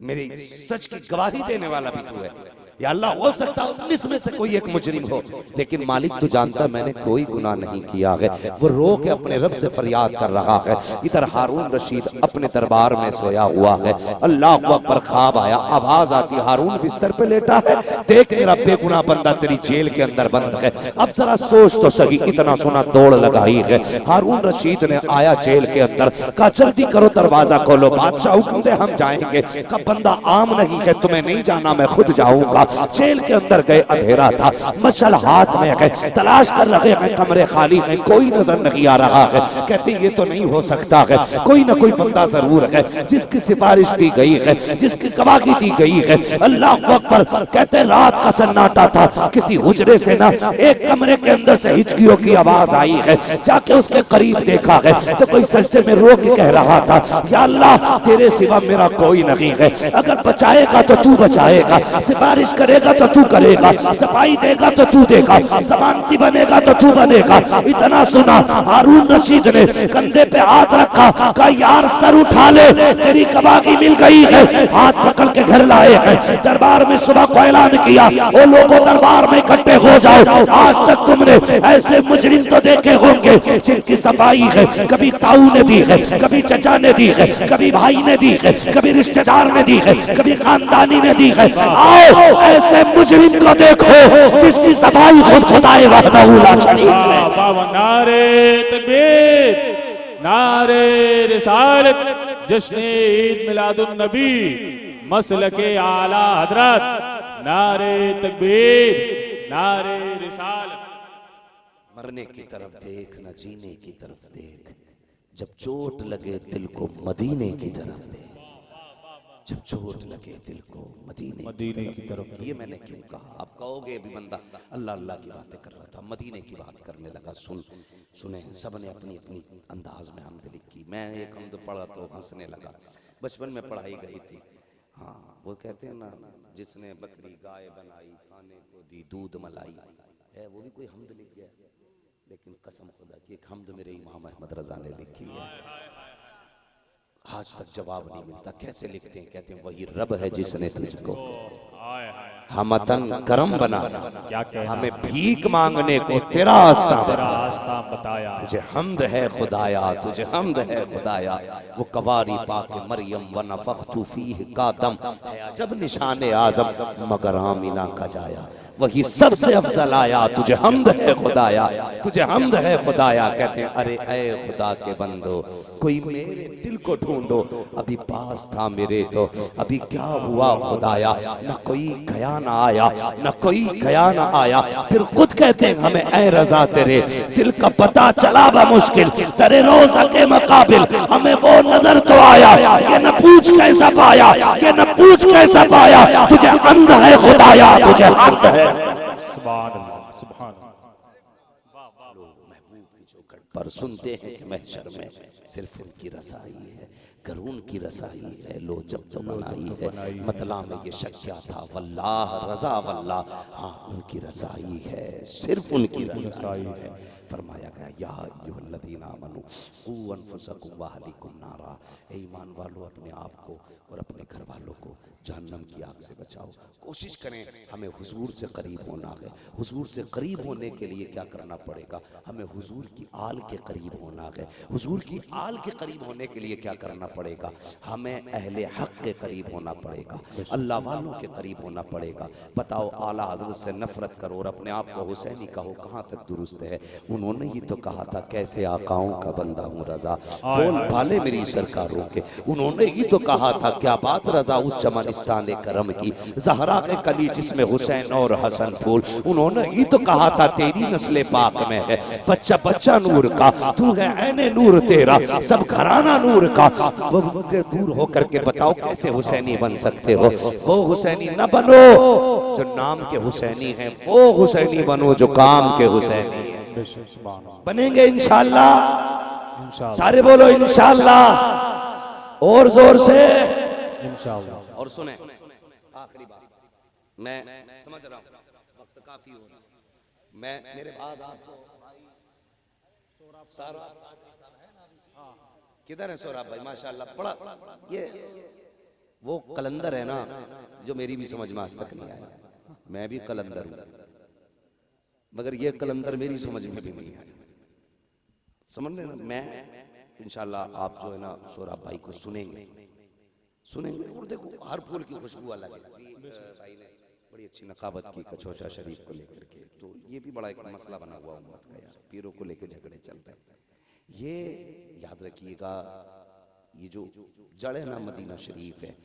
मेरे सच की गवाही देने वाला भी तू है। या अल्लाह हो सकता है 19 में से कोई एक मुजरिम हो, लेकिन मालिक तू जानता है मैंने कोई गुनाह नहीं किया है। वो रो के अपने रब से फरियाद कर रहा है। इधर हारून रशीद अपने दरबार में सोया हुआ है। अल्लाह अकबर, ख्वाब आया, आवाज आती, हारून बिस्तर पे लेटा है, देख मेरा बेगुनाह बंदा तेरी जेल के अंदर बंद है, अब जरा सोच तो सही, इतना सुना दौड़ लगाई है। हारून रशीद ने आया जेल के अंदर, कहा जल्दी करो दरवाजा खोलो, बादशाह हुक्म दे हम जाएंगे। कहा बंदा आम नहीं है, तुम्हें नहीं जाना, मैं खुद जाऊंगा। जेल के अंदर गए, अंधेरा था, मशल हाथ में गए, तलाश कर रहे हैं, कमरे खाली हैं, कोई नजर नहीं आ रहा है। कहते ये तो नहीं हो सकता है, कोई ना कोई बंदा जरूर है जिसकी सिफारिश की गई है, जिसकी गवाही दी गई है। अल्लाह अकबर। कहते रात का सन्नाटा था, किसी हुजरे से ना एक कमरे के अंदर से हिचकियों की आवाज आई है। जाके उसके करीब देखा है तो कोई सजदे में रो के कह रहा था, या अल्लाह तेरे सिवा मेरा कोई नहीं है, अगर बचाएगा तो तू बचाएगा, सिफारिश करेगा तो तू करेगा, सफाई देगा तो तू देगा, जमानती बनेगा तो तू बनेगा। इतना सुना, हारून रशीद ने कंधे पे हाथ रखा, कहा यार सर उठा ले, तेरी गवाही मिल गई है। हाथ पकड़ के घर लाए हैं। दरबार में सुबह को ऐलान किया, वो लोगों दरबार में इकट्ठे हो जाओ, आज तक तुमने ऐसे मुजरिम तो देखे होंगे जिनकी सफाई है कभी ताऊ ने दी है, कभी चचा ने दी है, कभी भाई ने दी है, कभी रिश्तेदार ने दी है, कभी खानदानी ने दी है। आओ ऐसे मुजरिम को देखो जिसकी सफाई खुद खुदाए वहदहू ला शरीक है। नारे तकबीर, नारे रिसालत, जश्न ईद मिलादुन नबी, मसलके आला हजरत, नारे तकबीर, नारे रिसालत। मरने की तरफ देख न जीने की तरफ देख, जब चोट लगे दिल को मदीने की तरफ देख, जब चोट लगे दिल को मदीने की तरफ। ये मैंने क्यों कहा, आप कहोगे अभी बंदा अल्लाह अल्लाह की बातें कर रहा था, मदीने की बात करने लगा। सुने सब ने अपनी अपनी अंदाज में हमद लिखी। मैं एक हमद पढ़ा तो हंसने लगा, बचपन में पढ़ाई गई थी। हाँ वो कहते हैं ना, जिसने बकरी गाय बनाई, खाने को दी दूध मलाई, है वो भी कोई हमद लिख गया। लेकिन कसम खुदा की एक हमद मेरे इमाम अहमद रजा ने लिखी है, आज तक जवाब नहीं मिलता। कैसे लिखते हैं? कहते हैं वही रब है जिसने तुझको हमतन करम बना, हमें भीख मांगने को तेरा आस्था बताया। तुझे हमद है खुदाया, तुझे हमद है खुदाया। वो कवारी पाक मरियम व नफख्तु फीह का दम, जब निशाने आजम मगर आमिना का जाया, वही सबसे अफजल आया। तुझे हमद है खुदाया, तुझे हमद है खुदाया। कहते हैं अरे ऐ खुदा के बंदो, कोई मेरे दिल को ढूंढो, अभी पास था मेरे तो अभी क्या हुआ खुदाया। न कोई गया न आया, न कोई गया न आया। फिर खुद कहते हैं हमें ऐ रजा तेरे दिल का पता चला बा मुश्किल, तेरे रोज़ा के मुकाबिल हमें वो नजर तो आया। ये न पूछ कैसा पाया, ये न पूछ कैसा पाया, तुझे हमद है खुदाया, तुझे हमद है। सुभान अल्लाह, सुभान अल्लाह। पर सुनते हैं कि महशर में सिर्फ उनकी रसाई है, घर उनकी रसाई है। लो जब तो बनाई है, मतला में ये शक क्या था, वल्लाह रजा वल्लाह, हाँ उनकी रसाई है, सिर्फ उनकी रसाई है। फरमाया गया या अय्युहल्लज़ीना आमनू क़ू अनफुसकुम व अहलीकुम नारा, ए ईमान वालों अपने आप को और अपने घर वालों को जहन्नम की आग से बचाओ। कोशिश करें हमें हुजूर से करीब होना है। हुजूर से करीब होने के लिए क्या करना पड़ेगा? हमें हुजूर की आल के करीब होना है। हुजूर की आल के करीब होने के लिए क्या करना पड़ेगा? हमें अहले हक के करीब होना पड़ेगा, अल्लाह वालों के करीब होना पड़ेगा। बताओ, आला हज़रत से नफरत करो और अपने आप को हुसैनी कहो, कहाँ तक दुरुस्त है? उन्होंने ही तो कहा था कैसे आकाओं का बंदा हूँ रजा, बोल भाले मेरी सरकारों के। उन्होंने ही तो कहा था क्या बात रजा उस चमनिस्तान करम की, ज़हरा के कली जिसमें हुसैन और हसन फूल। उन्होंने ही तो कहा था तेरी नस्ल पाक में है बच्चा बच्चा नूर का, तू है ऐने नूर तेरा सब घराना नूर का। दूर होकर के बताओ कैसे हुसैनी बन सकते हो? वो हुसैनी न बनो जो नाम के हुसैनी हैं, वो हुसैनी बनो जो काम के हुसैनी हैं। बनेंगे इंशाअल्लाह। सारे बोलो इंशाअल्लाह और जोर से इंशाअल्लाह। और सुने आखिरी बात, मैं समझ रहा हूँ वक्त काफी हो रहा, मैं मेरे बाद आपको सारा किधर है सोराब भाई? माशाअल्लाह बड़ा ये वो कलंदर है ना जो मेरी भी समझ में आज तक नहीं आया। मैं भी कलंदर हूं मगर ये कलंदर मेरी समझ में भी नहीं आया। समझ लेना, मैं इंशाल्लाह आप जो है ना सोराब भाई को सुनेंगे और देखो हर फूल की खुशबू अलग है। भाई ने बड़ी अच्छी नकाबत की कचौचा शरीफ को लेकर के, तो ये भी बड़ा एक मसला बना हुआ उम्मत का यार, पीरों को लेकर झगड़े चलते हैं। ये याद रखिएगा, ये जो जड़ है ना मदीना शरीफ है,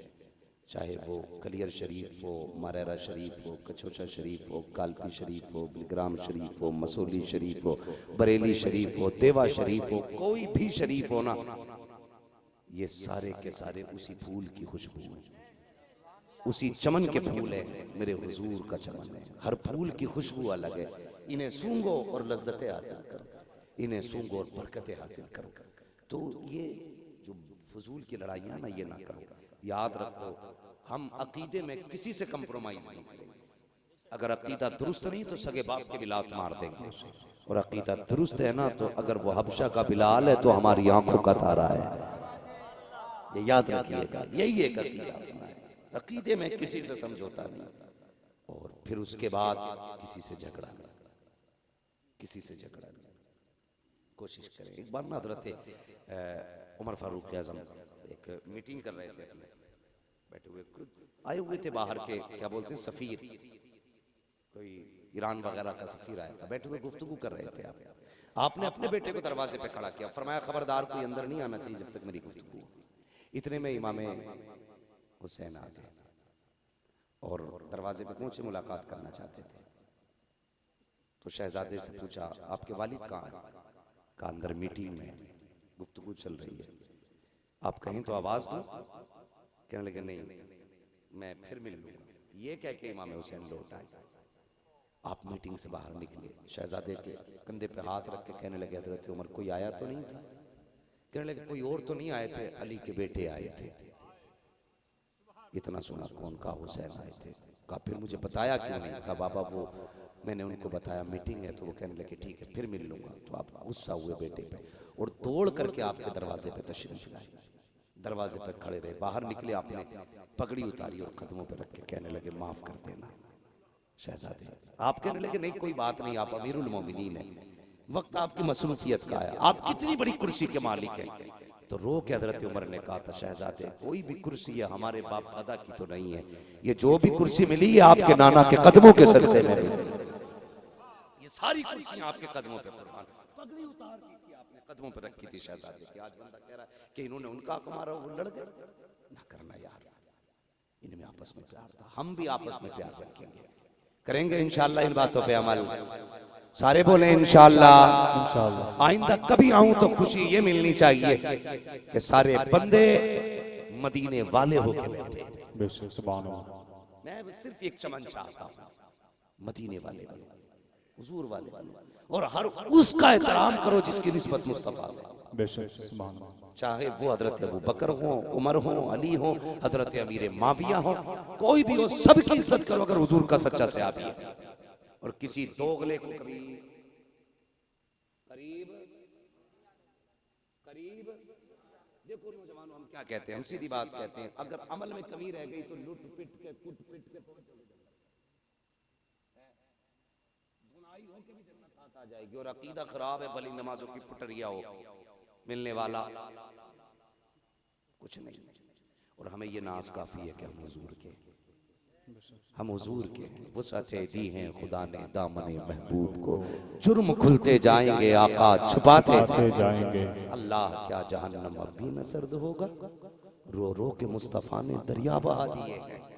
चाहे वो कलियर शरीफ हो, मरेरा शरीफ हो, कचौचा शरीफ हो, कालपी शरीफ हो, बिलग्राम शरीफ हो, मसूली शरीफ हो, बरेली शरीफ हो, देवा शरीफ हो, कोई भी शरीफ हो ना, ये सारे के सारे उसी फूल की खुशबू है, उसी चमन के फूल है। मेरे हुजूर का चमन है। हर फूल की खुशबू अलग है। इन्हें सूंघो और लज्जतें हासिल करो, इन्हें सूंघो और बरकतें हासिल करो। तो ये जो फजूल की लड़ाइयाँ ना, ये ना करो। याद रखो, हम अकीदे में किसी से कंप्रोमाइज नहीं करेंगे। अगर अकीदा दुरुस्त नहीं तो सगे बाप के बिलात मार देंगे, और अकीदा दुरुस्त है ना तो अगर वो हबशा का बिलाल है तो हमारी आंखों का तारा है। ये याद रखिएगा, यही एक अकीदा है। अकीदे में किसी से समझौता नहीं, और फिर उसके बाद किसी से झगड़ा नहीं, किसी से झगड़ा नहीं। कोशिश करें। एक बार ना हज़रत उमर फारूक आज़म एक मीटिंग कर रहे थे, अपने बैठे हुए आए हुए थे बाहर के, क्या बोलते हैं, सफीर, कोई ईरान वगैरह का सफीर आया था, बैठे हुए गुफ्तगू कर रहे थे। आपने अपने बेटे को दरवाजे पे खड़ा किया, फरमाया खबरदार कोई अंदर नहीं आना चाहिए जब तक मेरी गुफ्तगू। इतने में इमाम हुसैन आ गए और दरवाजे पे पहुंचे, मुलाकात करना चाहते थे। तो शहजादे से पूछा आपके वालिद कहाँ हैं? कहा अंदर मीटिंग में गुफ्तगू चल रही है, आप कहें तो आवाज दो। कहने लगे नहीं, मैं फिर मिल लूंगा। ये कह के इमाम हुसैन लौट आए। आप मीटिंग से बाहर निकले, शहजादे के कंधे पे हाथ रख के कहने लगे हजरत उमर कोई आया तो नहीं था? कहने लगे कोई और तो नहीं आए थे, अली के बेटे आए थे। इतना सुना कौन? का हुसैन आए थे। कहा फिर मुझे बताया क्यों नहीं? कहा बाबा वो मैंने उनको बताया मीटिंग है, तो वो कहने लगे ठीक है फिर मिल लूंगा। तो आप गुस्सा हुए बेटे पे और दौड़ करके आपके दरवाजे पे तशरीफ लाए, दरवाजे पर खड़े रहे। बाहर निकले, आपने पगड़ी उतारी और कदमों पर रख के कहने लगे माफ कर देना शहजादे। आप कहने लगे नहीं कोई बात नहीं, आप अमीरुल मोमिनीन हैं, वक्त आपकी मसरूफियत का है, आप कितनी बड़ी कुर्सी के मालिक हैं। तो रो के हजरत उमर ने कहा था शहजादे कोई भी कुर्सी है हमारे बाप दादा की तो नहीं है, ये जो भी कुर्सी मिली है आपके नाना के कदमों के सदक़े में, ये सारी कुर्सियां आपके कदमों पे कुर्बान। पगड़ी उतार की थी आपने, कदमों पे रखी थी शहजादे की। आज बंदा कह रहा है कि इन्होंने उनका हक मारा, वो लड़ गए। ना करना यार, इनमें आपस में प्यार था, हम भी आपस में प्यार रखेंगे, करेंगे इंशाअल्लाह इन बातों पे अमल। सारे बोले इंशाअल्लाह। आइंदा कभी आऊं तो खुशी ये मिलनी चाहिए कि सारे बंदे मदीने वाले होके बैठे। सुभान अल्लाह। मैं सिर्फ एक चमन चाहता हूं, मदीने वाले, हुजूर वाले, और हर उसका एहतराम करो जिसकी निस्बत मुस्तफा से। चाहे वो हजरत अबू बकर हो, उमर हो, अली हो, हजरत अमीर माविया हो, कोई भी हो, सबकी इज्जत करो अगर हुजूर का सच्चा सहाबी है। और किसी दोगले को कभी करीब करीब। देखो नौजवानों, हम क्या कहते हैं, हम सीधी बात कहते हैं, अगर अमल में कमी रह गई तो लुट पिट के कुट पिट के पहुंचोगे गुनाही हो के भी जन्नत हाथ आ जाएगी। और अकीदा खराब है, भली नमाजों की पुटरिया हो, मिलने वाला कुछ नहीं। और हमें ये नाज काफी है कि हम हुजूर के वसअतें दी हैं खुदा ने दामने महबूब को। जुर्म खुलते जाएंगे आका छुपाते जाएंगे। अल्लाह क्या जहन्नम अब भी न सर्द होगा, रो रो के मुस्तफा ने दरिया बहा दिए हैं।